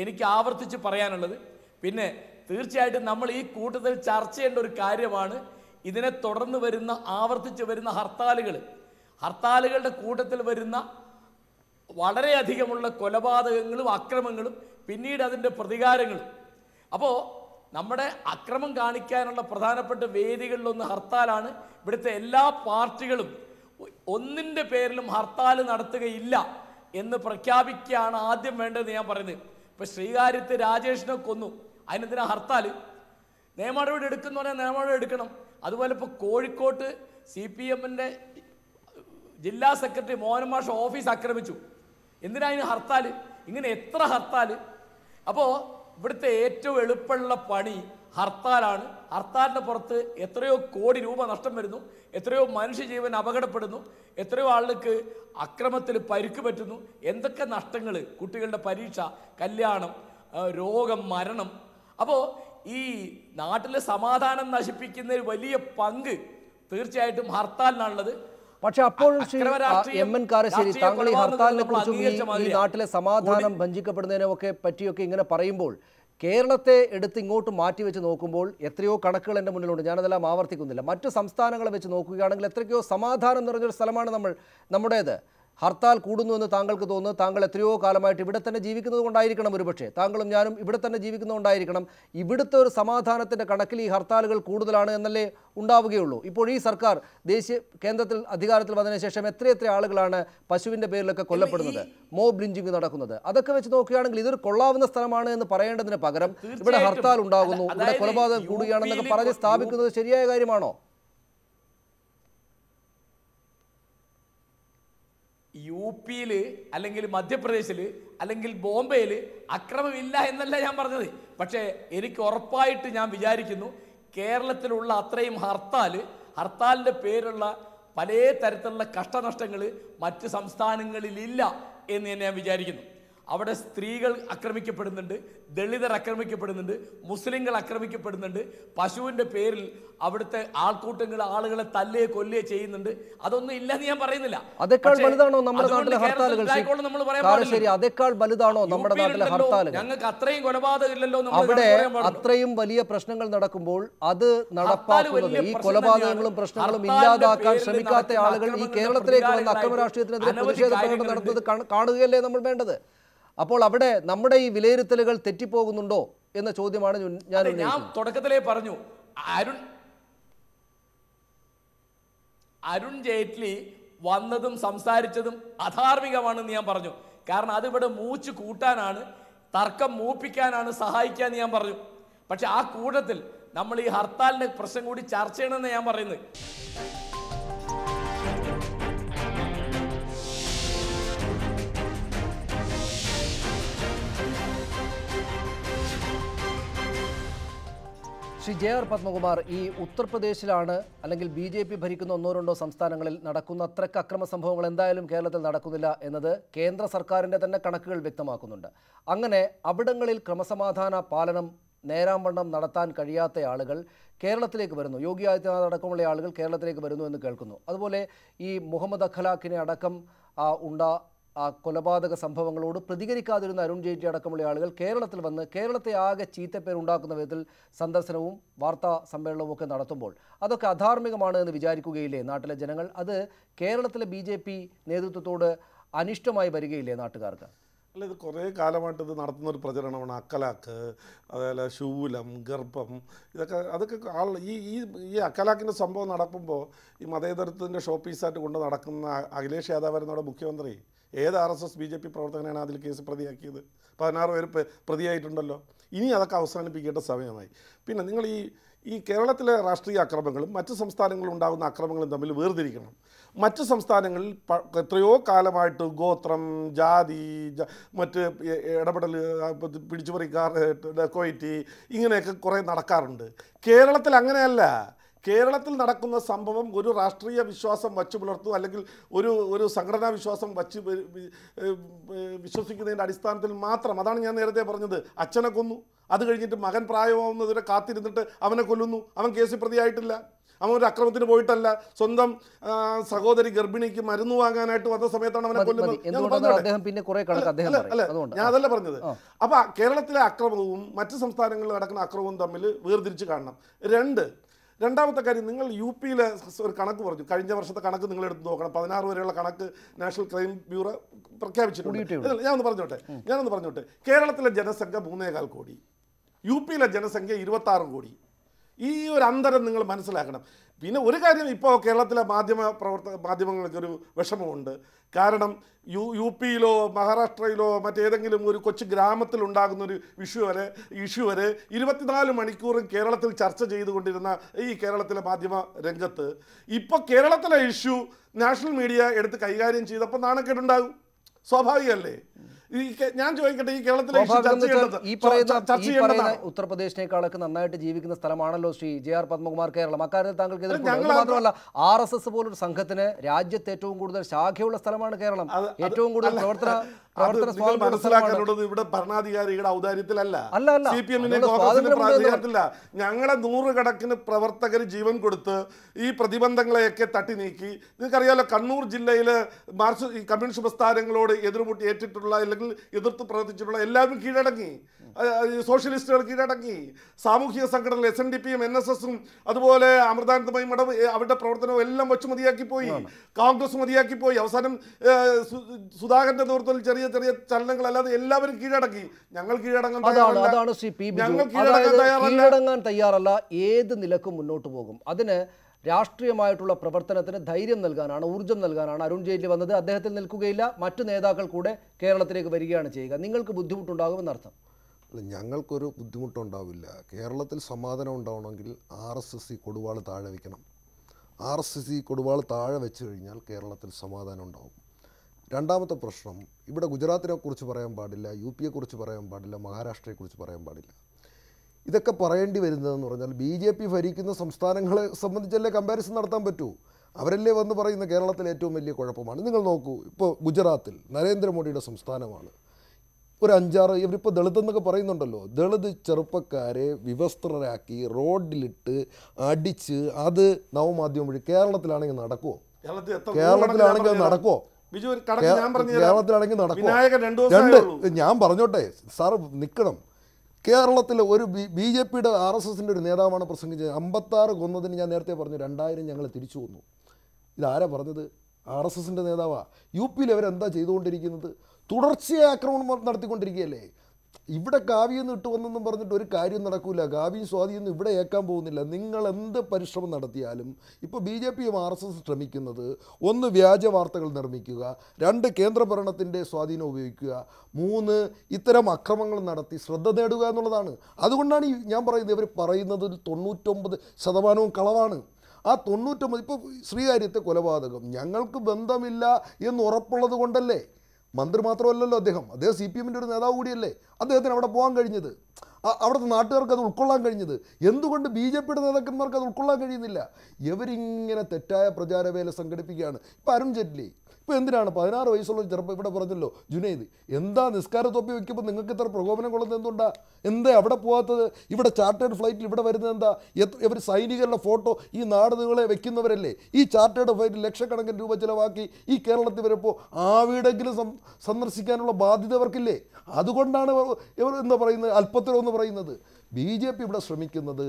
എനിക്ക് ആവർത്തിച്ച് പറയാനുള്ളത്. പിന്നെ തീർച്ചയായിട്ടും നമ്മൾ ഈ കൂട്ടത്തിൽ ചർച്ച ചെയ്യേണ്ട ഒരു കാര്യമാണ് ഇതിനെ തുടർന്ന് വരുന്ന ആവർത്തിച്ച് വരുന്ന ഹർത്താലുകളുടെ കൂട്ടത്തിൽ വരുന്ന വളരെയധികമുള്ള കൊലപാതകങ്ങളും അക്രമങ്ങളും പിന്നീട് അതിൻ്റെ പ്രതികാരങ്ങളും. അപ്പോൾ നമ്മുടെ അക്രമം കാണിക്കാനുള്ള പ്രധാനപ്പെട്ട വേദികളിലൊന്ന് ഹർത്താലാണ്. ഇവിടുത്തെ എല്ലാ പാർട്ടികളും ഒന്നിൻ്റെ പേരിലും ഹർത്താൽ നടത്തുകയില്ല എന്ന് പ്രഖ്യാപിക്കുകയാണ് ആദ്യം വേണ്ടതെന്ന് ഞാൻ പറയുന്നത്. ഇപ്പോൾ ശ്രീകാര്യത്ത് രാജേഷിനെ കൊന്നു, അതിനെന്തിനാ ഹർത്താൽ? നിയമനടപടി എടുക്കുന്ന പറഞ്ഞാൽ നിയമനടപടി എടുക്കണം. അതുപോലെ ഇപ്പോൾ കോഴിക്കോട്ട് CPM-ൻ്റെ ജില്ലാ സെക്രട്ടറി മോഹൻ മാഷ് ഓഫീസ് ആക്രമിച്ചു, എന്തിനാ അതിന് ഹർത്താൽ? ഇങ്ങനെ എത്ര ഹർത്താൽ? അപ്പോൾ ഇവിടുത്തെ ഏറ്റവും എളുപ്പമുള്ള പണി ഹർത്താലാണ്. ഹർത്താലിൻ്റെ പുറത്ത് എത്രയോ കോടി രൂപ നഷ്ടം വരുന്നു, എത്രയോ മനുഷ്യജീവൻ അപകടപ്പെടുന്നു, എത്രയോ ആളുകൾക്ക് അക്രമത്തിൽ പരിക്ക് പറ്റുന്നു, എന്തൊക്കെ നഷ്ടങ്ങൾ, കുട്ടികളുടെ പരീക്ഷ, കല്യാണം, രോഗം, മരണം. അപ്പോൾ ഈ നാട്ടിലെ സമാധാനം നശിപ്പിക്കുന്ന വലിയ പങ്ക് തീർച്ചയായിട്ടും ഹർത്താലിനാണുള്ളത്. പക്ഷെ അപ്പോഴും MN കാരശ്ശേരി, താങ്കൾ ഈ ഹർത്താലിനെ കുറിച്ചും ഈ നാട്ടിലെ സമാധാനം ഭഞ്ജിക്കപ്പെടുന്നതിനെ ഒക്കെ പറ്റിയൊക്കെ ഇങ്ങനെ പറയുമ്പോൾ കേരളത്തെ എടുത്ത് ഇങ്ങോട്ട് മാറ്റിവെച്ച് നോക്കുമ്പോൾ എത്രയോ കണക്കുകൾ എൻ്റെ മുന്നിലുണ്ട്, ഞാനതെല്ലാം ആവർത്തിക്കുന്നില്ല. മറ്റു സംസ്ഥാനങ്ങളെ വെച്ച് നോക്കുകയാണെങ്കിൽ എത്രയോ സമാധാനം നിറഞ്ഞൊരു സ്ഥലമാണ് നമ്മുടേത്. ഹർത്താൽ കൂടുന്നു എന്ന് താങ്കൾക്ക് തോന്നുന്നു, താങ്കൾ എത്രയോ കാലമായിട്ട് ഇവിടെ തന്നെ ജീവിക്കുന്നത് കൊണ്ടായിരിക്കണം, ഒരുപക്ഷെ താങ്കളും ഞാനും ഇവിടെ തന്നെ ജീവിക്കുന്നതുകൊണ്ടായിരിക്കണം. ഇവിടുത്തെ ഒരു സമാധാനത്തിൻ്റെ കണക്കിൽ ഈ ഹർത്താലുകൾ കൂടുതലാണ് എന്നല്ലേ ഉണ്ടാവുകയുള്ളൂ. ഇപ്പോൾ ഈ സർക്കാർ കേന്ദ്രത്തിൽ അധികാരത്തിൽ വന്നതിന് ശേഷം എത്രയെത്ര ആളുകളാണ് പശുവിൻ്റെ പേരിലൊക്കെ കൊല്ലപ്പെടുന്നത്, മോബ് ലിഞ്ചിങ് നടക്കുന്നത്. അതൊക്കെ വെച്ച് നോക്കുകയാണെങ്കിൽ ഇതൊരു കൊള്ളാവുന്ന സ്ഥലമാണ് എന്ന് പറയേണ്ടതിന് പകരം ഇവിടെ ഹർത്താൽ ഉണ്ടാകുന്നു, ഇവിടെ കൊലപാതകം കൂടുകയാണെന്നൊക്കെ പറഞ്ഞ് സ്ഥാപിക്കുന്നത് ശരിയായ കാര്യമാണോ? UP അല്ലെങ്കിൽ മധ്യപ്രദേശിൽ അല്ലെങ്കിൽ ബോംബെയിൽ അക്രമമില്ല എന്നല്ല ഞാൻ പറഞ്ഞത്. പക്ഷേ എനിക്ക് ഉറപ്പായിട്ട് ഞാൻ വിചാരിക്കുന്നു കേരളത്തിലുള്ള അത്രയും ഹർത്താലിൻ്റെ പേരുള്ള പല തരത്തിലുള്ള കഷ്ടനഷ്ടങ്ങൾ മറ്റ് സംസ്ഥാനങ്ങളിലില്ല എന്ന് തന്നെ ഞാൻ വിചാരിക്കുന്നു. അവിടെ സ്ത്രീകൾ ആക്രമിക്കപ്പെടുന്നുണ്ട്, ദളിതർ ആക്രമിക്കപ്പെടുന്നുണ്ട്, മുസ്ലിങ്ങൾ ആക്രമിക്കപ്പെടുന്നുണ്ട്, പശുവിൻ്റെ പേരിൽ അവിടുത്തെ ആൾക്കൂട്ടങ്ങൾ ആളുകളെ തല്ലുകയോ കൊല്ലുകയോ ചെയ്യുന്നുണ്ട്. അതൊന്നും ഇല്ലെന്ന് ഞാൻ പറയുന്നില്ല. അതേക്കാൾ വലുതാണോ നമ്മുടെ നാട്ടിലെ ഹർത്താലുകൾ? അതേക്കാൾ വലുതാണോ നമ്മുടെ നാട്ടിലെ ഹർത്താലുകൾ? ഞങ്ങൾക്ക് അത്രയും കൊലപാതകം ഇല്ലല്ലോ. അവിടെ അത്രയും വലിയ പ്രശ്നങ്ങൾ നടക്കുമ്പോൾ അത് നടപ്പാക്കുന്നത്, ഈ കൊലപാതകങ്ങളും പ്രശ്നങ്ങളും ഇല്ലാതാക്കാൻ ശ്രമിക്കാത്ത ആളുകൾ ഈ കേരളത്തിലേക്ക് വന്ന അക്രമ രാഷ്ട്രീയത്തിനെതിരെ പ്രതിഷേധ പ്രകടനം നടത്തുന്നത് കാണുകയല്ലേ നമ്മൾ വേണ്ടത്? അപ്പോൾ അവിടെ നമ്മുടെ ഈ വിലയിരുത്തലുകൾ തെറ്റിപ്പോകുന്നുണ്ടോ എന്ന ചോദ്യമാണ് ഞാൻ തുടക്കത്തിലേ പറഞ്ഞു. അരുൺ ജെയ്റ്റ്ലി വന്നതും സംസാരിച്ചതും അധാർമികമാണെന്ന് ഞാൻ പറഞ്ഞു. കാരണം അതിവിടെ മൂച്ച് കൂട്ടാനാണ്, തർക്കം മൂപ്പിക്കാനാണ് സഹായിക്കാന്ന് ഞാൻ പറഞ്ഞു. പക്ഷെ ആ കൂട്ടത്തിൽ നമ്മൾ ഈ ഹർത്താലിന്റെ പ്രശ്നം കൂടി ചർച്ച ചെയ്യണമെന്ന് ഞാൻ പറയുന്നത്. ശ്രീ JR പത്മകുമാർ, ഈ ഉത്തർപ്രദേശിലാണ് അല്ലെങ്കിൽ BJP ഭരിക്കുന്ന ഒന്നോ രണ്ടോ സംസ്ഥാനങ്ങളിൽ നടക്കുന്ന അത്രയ്ക്ക് അക്രമ സംഭവങ്ങൾ എന്തായാലും കേരളത്തിൽ നടക്കുന്നില്ല എന്നത് കേന്ദ്ര സർക്കാരിൻ്റെ തന്നെ കണക്കുകൾ വ്യക്തമാക്കുന്നുണ്ട്. അങ്ങനെ അവിടങ്ങളിൽ ക്രമസമാധാന പാലനം നേരാംവണ്ണം നടത്താൻ കഴിയാത്ത ആളുകൾ കേരളത്തിലേക്ക് വരുന്നു, യോഗി ആദിത്യനാഥ് അടക്കമുള്ള ആളുകൾ കേരളത്തിലേക്ക് വരുന്നു എന്ന് കേൾക്കുന്നു. അതുപോലെ ഈ മുഹമ്മദ് അഖലാഖിനെ അടക്കം ആ കൊലപാതക സംഭവങ്ങളോട് പ്രതികരിക്കാതിരുന്ന അരുൺ ജെയ്റ്റ്ലി അടക്കമുള്ള ആളുകൾ കേരളത്തിൽ വന്ന് കേരളത്തെ ആകെ ചീത്തപ്പേരുണ്ടാക്കുന്ന വിധത്തിൽ സന്ദർശനവും വാർത്താ സമ്മേളനവും ഒക്കെ നടത്തുമ്പോൾ അതൊക്കെ അധാർമികമാണ് എന്ന് വിചാരിക്കുകയില്ലേ നാട്ടിലെ ജനങ്ങൾ? അത് കേരളത്തിലെ BJP നേതൃത്വത്തോട് അനിഷ്ടമായി വരികയില്ലേ നാട്ടുകാർക്ക്? അല്ല, ഇത് കുറേ കാലമായിട്ട് ഇത് നടത്തുന്ന ഒരു പ്രചരണമാണ്. അക്കലാക്ക്, അതേപോലെ ശൂലം, ഗർഭം, അതൊക്കെ ഈ അക്കലാക്കിൻ്റെ സംഭവം നടക്കുമ്പോൾ ഈ മതേതരത്വത്തിൻ്റെ ഷോ പീസായിട്ട് കൊണ്ട് നടക്കുന്ന അഖിലേഷ് യാദവ് എന്നോട് മുഖ്യമന്ത്രി ഏത് RSS BJP പ്രവർത്തകനാണ് അതിൽ കേസ് പ്രതിയാക്കിയത്? 16 പേര് പ്രതിയായിട്ടുണ്ടല്ലോ. ഇനി അതൊക്കെ അവസാനിപ്പിക്കേണ്ട സമയമായി. പിന്നെ നിങ്ങൾ ഈ കേരളത്തിലെ രാഷ്ട്രീയ അക്രമങ്ങളും മറ്റ് സംസ്ഥാനങ്ങളിൽ ഉണ്ടാകുന്ന അക്രമങ്ങളും തമ്മിൽ വേർതിരിക്കണം. മറ്റ് സംസ്ഥാനങ്ങളിൽ എത്രയോ കാലമായിട്ട് ഗോത്രം, ജാതി, മറ്റ് ഇടപെടൽ, പിടിച്ചുപറിക്കാർ, ഡെക്കോയിറ്റി, ഇങ്ങനെയൊക്കെ കുറേ നടക്കാറുണ്ട്. കേരളത്തിൽ അങ്ങനെയല്ല. കേരളത്തിൽ നടക്കുന്ന സംഭവം ഒരു രാഷ്ട്രീയ വിശ്വാസം വച്ചു പുലർത്തും, അല്ലെങ്കിൽ ഒരു സംഘടനാ വിശ്വാസം വിശ്വസിക്കുന്നതിൻ്റെ അടിസ്ഥാനത്തിൽ മാത്രം. അതാണ് ഞാൻ നേരത്തെ പറഞ്ഞത്. അച്ഛനെ കൊന്നു, അത് കഴിഞ്ഞിട്ട് മകൻ പ്രായമാവുന്നതുവരെ കാത്തിരുന്നിട്ട് അവനെ കൊല്ലുന്നു. അവൻ കേസിൽ പ്രതിയായിട്ടില്ല. അവൻ ഒരു അക്രമത്തിന് പോയിട്ടല്ല. സ്വന്തം സഹോദരി ഗർഭിണിക്ക് മരുന്ന് വാങ്ങാനായിട്ട് വന്ന സമയത്താണ് അവനെ കൊല്ലുന്നത്. ഞാൻ അതല്ല പറഞ്ഞത്. അപ്പൊ കേരളത്തിലെ അക്രമവും മറ്റ് സംസ്ഥാനങ്ങളിൽ നടക്കുന്ന അക്രമവും തമ്മിൽ വേർതിരിച്ച് കാണണം. രണ്ടാമത്തെ കാര്യം, നിങ്ങൾ UPയിലെ ഒരു കണക്ക് പറഞ്ഞു. കഴിഞ്ഞ വർഷത്തെ കണക്ക് നിങ്ങൾ എടുത്ത് നോക്കണം. 16 വരെയുള്ള കണക്ക് നാഷണൽ ക്രൈം ബ്യൂറോ പ്രഖ്യാപിച്ചിട്ടുണ്ട്. ഞാനൊന്ന് പറഞ്ഞോട്ടെ. കേരളത്തിലെ ജനസംഖ്യ 3.25 കോടി, UPയിലെ ജനസംഖ്യ 26 കോടി. ഈ ഒരു അന്തരം നിങ്ങൾ മനസ്സിലാക്കണം. പിന്നെ ഒരു കാര്യം, ഇപ്പോൾ കേരളത്തിലെ മാധ്യമങ്ങൾക്കൊരു വിഷമമുണ്ട്. കാരണം UPയിലോ മഹാരാഷ്ട്രയിലോ മറ്റേതെങ്കിലും ഒരു കൊച്ചു ഗ്രാമത്തിലുണ്ടാകുന്നൊരു ഇഷ്യൂ വരെ 24 മണിക്കൂറും കേരളത്തിൽ ചർച്ച ചെയ്തുകൊണ്ടിരുന്ന ഈ കേരളത്തിലെ മാധ്യമ രംഗത്ത് ഇപ്പോൾ കേരളത്തിലെ ഇഷ്യൂ നാഷണൽ മീഡിയ എടുത്ത് കൈകാര്യം ചെയ്തപ്പോൾ നാണക്കേടുണ്ടാകും. സ്വാഭാവികമല്ലേ? ഞാൻ ചോദിക്കട്ടെ, ഈ കേരളത്തിലെ ഉത്തർപ്രദേശിനേക്കാളൊക്കെ നന്നായിട്ട് ജീവിക്കുന്ന സ്ഥലമാണല്ലോ ശ്രീ JR പത്മകുമാർ കേരളം. അക്കാര്യത്തിൽ താങ്കൾക്ക് മാത്രമല്ല, RSS പോലൊരു സംഘത്തിന് രാജ്യത്ത് ഏറ്റവും കൂടുതൽ ശാഖയുള്ള സ്ഥലമാണ് കേരളം. ഏറ്റവും കൂടുതൽ പ്രവർത്തന മനസ്സിലാക്കാനുള്ളത് ഇവിടെ ഭരണാധികാരികളുടെ ഔദാര്യത്തിലല്ല, CPM-ന്റെ അധികാരത്തില്ല. ഞങ്ങളെ 100 കണക്കിന് പ്രവർത്തകർ ജീവൻ കൊടുത്ത് ഈ പ്രതിബന്ധങ്ങളെയൊക്കെ തട്ടി നീക്കി. നിങ്ങൾക്കറിയാലോ, കണ്ണൂർ ജില്ലയിലെ കമ്മ്യൂണിസ്റ്റ് പ്രസ്ഥാനങ്ങളോട് ഏറ്റിട്ടുള്ള അല്ലെങ്കിൽ എതിർത്ത് പ്രവർത്തിച്ചിട്ടുള്ള എല്ലാവരും കീഴടങ്ങി. സോഷ്യലിസ്റ്റുകൾ കീഴടങ്ങി. സാമൂഹിക സംഘടനകൾ SNDP-യും NSS-ഉം അതുപോലെ അമൃതാനന്ദമയി മഠം അവരുടെ പ്രവർത്തനവും എല്ലാം വെച്ച് മതിയാക്കിപ്പോയി. കോൺഗ്രസ് മതിയാക്കിപ്പോയി. അവസാനം സുധാകരന്റെ നേതൃത്വത്തിൽ ചെറിയ ചലനങ്ങളല്ലാതെ എല്ലാവരും കീഴടങ്ങി. ഞങ്ങൾ കീഴടങ്ങാൻ തയ്യാറല്ല. ഏത് നിലക്കും മുന്നോട്ട് പോകും. അതിന് രാഷ്ട്രീയമായിട്ടുള്ള പ്രവർത്തനത്തിന് ധൈര്യം നൽകാനാണ്, ഊർജ്ജം നൽകാനാണ് അരുൺ ജെയ്റ്റ്ലി വന്നത്. അദ്ദേഹത്തിൽ നിൽക്കുകയില്ല, മറ്റു നേതാക്കൾ കൂടെ കേരളത്തിലേക്ക് വരികയാണ് ചെയ്യുക. നിങ്ങൾക്ക് ബുദ്ധിമുട്ടുണ്ടാകുമെന്നർത്ഥം? ഞങ്ങൾക്കൊരു ബുദ്ധിമുട്ടുണ്ടാവില്ല. കേരളത്തിൽ സമാധാനം ഉണ്ടാവണമെങ്കിൽ RSS കൊടുവാൾ താഴെ വയ്ക്കണം. RSS കൊടുവാൾ താഴെ വെച്ച് കഴിഞ്ഞാൽ കേരളത്തിൽ സമാധാനം ഉണ്ടാവും. രണ്ടാമത്തെ പ്രശ്നം, ഇവിടെ ഗുജറാത്തിനെ കുറിച്ച് പറയാൻ പാടില്ല, UPയെക്കുറിച്ച് പറയാൻ പാടില്ല, മഹാരാഷ്ട്രയെക്കുറിച്ച് പറയാൻ പാടില്ല. ഇതൊക്കെ പറയേണ്ടി വരുന്നതെന്ന് പറഞ്ഞാൽ BJP ഭരിക്കുന്ന സംസ്ഥാനങ്ങളെ സംബന്ധിച്ചല്ലേ കമ്പാരിസൺ നടത്താൻ പറ്റൂ. അവരല്ലേ വന്ന് പറയുന്ന കേരളത്തിലെ ഏറ്റവും വലിയ കുഴപ്പമാണ്. നിങ്ങൾ നോക്കൂ, ഇപ്പോൾ ഗുജറാത്തിൽ നരേന്ദ്രമോദിയുടെ സംസ്ഥാനമാണ്. ഒരു 5-6 ഇവരിപ്പോൾ ദളിത് എന്നൊക്കെ പറയുന്നുണ്ടല്ലോ, ദളിത് ചെറുപ്പക്കാരെ വിവസ്ത്രരാക്കി റോഡിലിട്ട് അടിച്ച് അത് നവമാധ്യമം വഴി കേരളത്തിലാണെങ്കിൽ നടക്കുമോ? കേരളത്തിലാണെങ്കിൽ നടക്കുമോ? കേരളത്തിലാണെങ്കിൽ നടക്കുമോ? ഞാൻ പറഞ്ഞോട്ടെ സാർ, നിൽക്കണം. കേരളത്തിലെ ഒരു BJPയുടെ RSSൻ്റെ ഒരു നേതാവാണ് പ്രസംഗിച്ചത്. 56 കൊന്നതിന് ഞാൻ നേരത്തെ പറഞ്ഞു 2000 ഞങ്ങൾ തിരിച്ചു കൊന്നു. ഇതാരാ പറഞ്ഞത്? RSSൻ്റെ നേതാവാണ്. UPയിൽ അവരെന്താ ചെയ്തുകൊണ്ടിരിക്കുന്നത്? തുടർച്ചയായ ആക്രമണം നടത്തിക്കൊണ്ടിരിക്കുകയല്ലേ. ഇവിടെ കാവ്യെന്ന് ഇട്ടുവന്നെന്നും പറഞ്ഞിട്ട് ഒരു കാര്യം നടക്കില്ല. കാവ്യം സ്വാധീനം ഇവിടെ ഏക്കാൻ പോകുന്നില്ല. നിങ്ങൾ എന്ത് പരിശ്രമം നടത്തിയാലും ഇപ്പോൾ BJPയും RSS ശ്രമിക്കുന്നത് 1 വ്യാജ വാർത്തകൾ നിർമ്മിക്കുക, 2 കേന്ദ്രഭരണത്തിൻ്റെ സ്വാധീനം ഉപയോഗിക്കുക, 3 ഇത്തരം അക്രമങ്ങൾ നടത്തി ശ്രദ്ധ നേടുക എന്നുള്ളതാണ്. അതുകൊണ്ടാണ് ഞാൻ പറയുന്നത്, ഇവർ പറയുന്നതിൽ 99% കളവാണ്. ആ 99 ഇപ്പോൾ ശ്രീകാര്യത്തെ കൊലപാതകം ഞങ്ങൾക്ക് ബന്ധമില്ല എന്ന് ഉറപ്പുള്ളത് കൊണ്ടല്ലേ. മന്ത്രി മാത്രമല്ലല്ലോ അദ്ദേഹം CPM-ൻ്റെ ഒരു നേതാവ് കൂടിയല്ലേ. അദ്ദേഹത്തിന് അവിടെ പോകാൻ കഴിഞ്ഞത്. അവിടുത്തെ നാട്ടുകാർക്ക് അത് ഉൾക്കൊള്ളാൻ കഴിഞ്ഞത്? എന്തുകൊണ്ട് BJPയുടെ നേതാക്കന്മാർക്ക് അത് ഉൾക്കൊള്ളാൻ കഴിയുന്നില്ല? ഇവരിങ്ങനെ തെറ്റായ പ്രചാരവേല സംഘടിപ്പിക്കുകയാണ്. ഇപ്പോൾ അരുൺ ജെയ്റ്റ്ലി ഇപ്പോൾ എന്തിനാണ് 16 വയസ്സുള്ള ചെറുപ്പം ഇവിടെ പറഞ്ഞല്ലോ ജുനൈദ്, എന്താ നിസ്കാര തൊപ്പി വയ്ക്കുമ്പോൾ നിങ്ങൾക്ക് ഇത്ര പ്രകോപനം കൊള്ളുന്നത് എന്തുകൊണ്ടാ? എന്താ അവിടെ പോകാത്തത്? ഇവിടെ ചാർട്ടേഡ് ഫ്ലൈറ്റിൽ ഇവിടെ വരുന്നത് എന്താ? ഇവർ സൈനികരുടെ ഫോട്ടോ ഈ നാടുകളെ വെക്കുന്നവരല്ലേ? ഈ ചാർട്ടേഡ് ഫ്ലൈറ്റിൽ ലക്ഷക്കണക്കിന് രൂപ ചിലവാക്കി ഈ കേരളത്തിൽ വരുമ്പോൾ ആ വീടെങ്കിലും സന്ദർശിക്കാനുള്ള ബാധ്യത അവർക്കില്ലേ? അതുകൊണ്ടാണ് ഇവർ എന്താ പറയുന്നത്, അല്പത്തിലൊന്ന് പറയുന്നത്. BJP ഇവിടെ ശ്രമിക്കുന്നത്,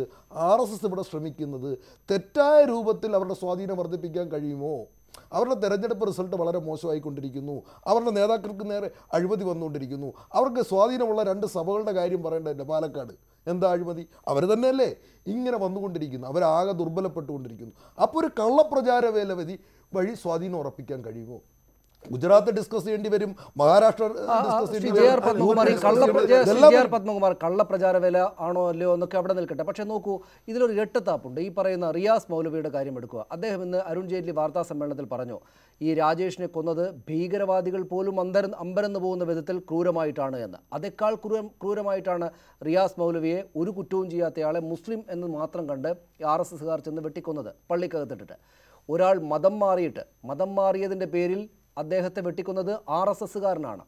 RSS ഇവിടെ ശ്രമിക്കുന്നത് തെറ്റായ രൂപത്തിൽ അവരുടെ സ്വാധീനം വർദ്ധിപ്പിക്കാൻ കഴിയുമോ? അവരുടെ തെരഞ്ഞെടുപ്പ് റിസൾട്ട് വളരെ മോശമായിക്കൊണ്ടിരിക്കുന്നു. അവരുടെ നേതാക്കൾക്ക് നേരെ അഴിമതി വന്നുകൊണ്ടിരിക്കുന്നു. അവർക്ക് സ്വാധീനമുള്ള 2 സഭകളുടെ കാര്യം പറയേണ്ടതില്ല. പാലക്കാട് എന്താ അഴിമതി? അവർ തന്നെയല്ലേ ഇങ്ങനെ വന്നുകൊണ്ടിരിക്കുന്നു. അവരാകെ ദുർബലപ്പെട്ടുകൊണ്ടിരിക്കുന്നു. അപ്പോൾ ഒരു കള്ളപ്രചാരവേല വഴി സ്വാധീനം ഉറപ്പിക്കാൻ കഴിയുമോ? ഗുജറാത്ത് ഡിസ്കസ് ചെയ്യേണ്ടി വരും, മഹാരാഷ്ട്ര ഡിസ്കസ് ചെയ്യേണ്ടി വരും. പത്മകുമാർ കള്ളപ്രചാരവേല ആണോ അല്ലയോ എന്നൊക്കെ അവിടെ നിൽക്കട്ടെ. പക്ഷേ നോക്കൂ, ഇതിലൊരു എട്ടത്താപ്പുണ്ട്. ഈ പറയുന്ന റിയാസ് മൗലവിയുടെ കാര്യം എടുക്കുക. അദ്ദേഹം ഇന്ന് അരുൺ ജെയ്റ്റ്ലി വാർത്താ സമ്മേളനത്തിൽ പറഞ്ഞു, ഈ രാജേഷിനെ കൊന്നത് ഭീകരവാദികൾ പോലും അമ്പരന്ന് പോകുന്ന വിധത്തിൽ ക്രൂരമായിട്ടാണ് എന്ന്. അതേക്കാൾ ക്രൂരമായിട്ടാണ് റിയാസ് മൗലവിയെ, ഒരു കുറ്റവും ചെയ്യാത്തയാളെ മുസ്ലിം എന്ന് മാത്രം കണ്ട് RSSകാർ ചെന്ന് വെട്ടിക്കൊന്നത്, പള്ളിക്കകത്തിട്ടിട്ട്. ഒരാൾ മതം മാറിയതിൻ്റെ പേരിൽ അദ്ദേഹത്തെ വെട്ടിക്കൊന്നത് RSSകാരനാണ്.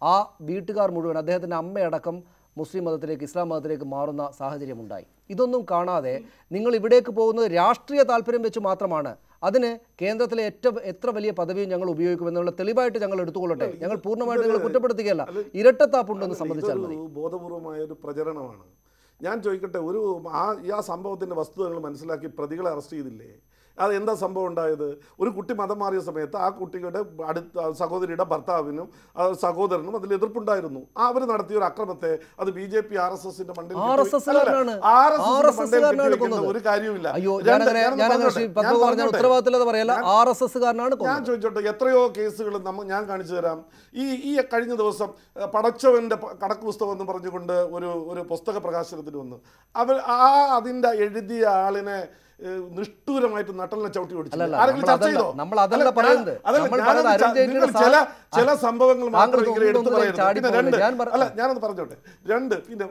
ആ വീട്ടുകാർ മുഴുവൻ, അദ്ദേഹത്തിൻ്റെ അമ്മയടക്കം മുസ്ലിം മതത്തിലേക്ക്, ഇസ്ലാം മതത്തിലേക്ക് മാറുന്ന സാഹചര്യമുണ്ടായി. ഇതൊന്നും കാണാതെ നിങ്ങൾ ഇവിടേക്ക് പോകുന്നത് രാഷ്ട്രീയ താല്പര്യം വെച്ച് മാത്രമാണ്. അതിന് കേന്ദ്രത്തിലെ എത്ര വലിയ പദവിയും ഞങ്ങൾ ഉപയോഗിക്കുമെന്നുള്ള തെളിവായിട്ട് ഞങ്ങൾ എടുത്തുകൊള്ളട്ടെ. ഞങ്ങൾ പൂർണ്ണമായിട്ട് നിങ്ങൾ കുറ്റപ്പെടുത്തുകയല്ല, ഇരട്ടത്താപ്പുണ്ടെന്ന് സംബന്ധിച്ചാൽ മതി. ബോധപൂർവമായ ഒരു പ്രചരണമാണ്. ഞാൻ ചോദിക്കട്ടെ, ആ സംഭവത്തിൻ്റെ വസ്തുതകൾ മനസ്സിലാക്കി പ്രതികളെ അറസ്റ്റ് ചെയ്തില്ലേ? അതെന്താ സംഭവം ഉണ്ടായത്? ഒരു കുട്ടി മതം മാറിയ സമയത്ത് ആ കുട്ടിയുടെ അടുത്ത സഹോദരിയുടെ ഭർത്താവിനും സഹോദരനും അതിൽ എതിർപ്പുണ്ടായിരുന്നു. അവർ നടത്തിയ ഒരു അക്രമത്തെ അത് BJP RSSന്റെ മണ്ടയിൽ ഒരു കാര്യമില്ല. ഞാൻ ചോദിച്ചോട്ടെ, എത്രയോ കേസുകൾ ഞാൻ കാണിച്ചു തരാം. ഈ കഴിഞ്ഞ ദിവസം പടച്ചവന്റെ കണക്ക് പുസ്തകം എന്ന് പറഞ്ഞുകൊണ്ട് ഒരു പുസ്തക പ്രകാശനത്തിന് വന്നു. അതിന്റെ എഴുതിയ ആളിനെ നിഷ്ഠൂരമായിട്ട് നട്ടലിനെ ചവിട്ടി ഓടിച്ചു. ചില സംഭവങ്ങൾ മാത്രം ഇങ്ങനെ എടുത്തു പറയുന്നത്. അല്ല, ഞാനത് പറഞ്ഞോട്ടെ. 2, പിന്നെ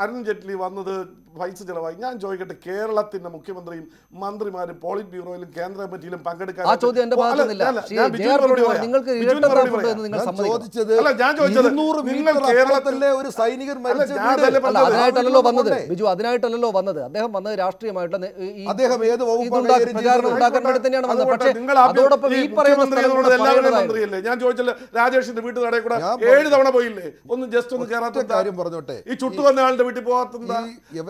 അരുൺ ജെയ്റ്റ്ലി വന്നത് പൈസ ചെലവായി. ഞാൻ ചോദിക്കട്ടെ, കേരളത്തിന്റെ മുഖ്യമന്ത്രിയും മന്ത്രിമാരും പോളിറ്റ് ബ്യൂറോയിലും കേന്ദ്ര കമ്മിറ്റിയിലും പങ്കെടുക്കാൻ ഞാൻ ചോദിച്ചത്, നിങ്ങൾ കേരളത്തിലെ ഒരു സൈനികൻ അതിനായിട്ടല്ലോ വന്നത് ബിജു, അതിനായിട്ടല്ലോ വന്നത്. അദ്ദേഹം വന്നത് രാഷ്ട്രീയമായിട്ടുള്ള ഞാൻ ചോദിച്ചല്ലോ, രാജേഷിന്റെ വീട്ടു കടയിൽ കൂടെ 7 തവണ പോയില്ലേ? ഒന്ന് ജസ്റ്റ് ഒന്ന് കേറാത്ത കാര്യം പറഞ്ഞോട്ടെ. ഈ ചുട്ടു വന്ന ആളുടെ വീട്ടിൽ പോകാത്ത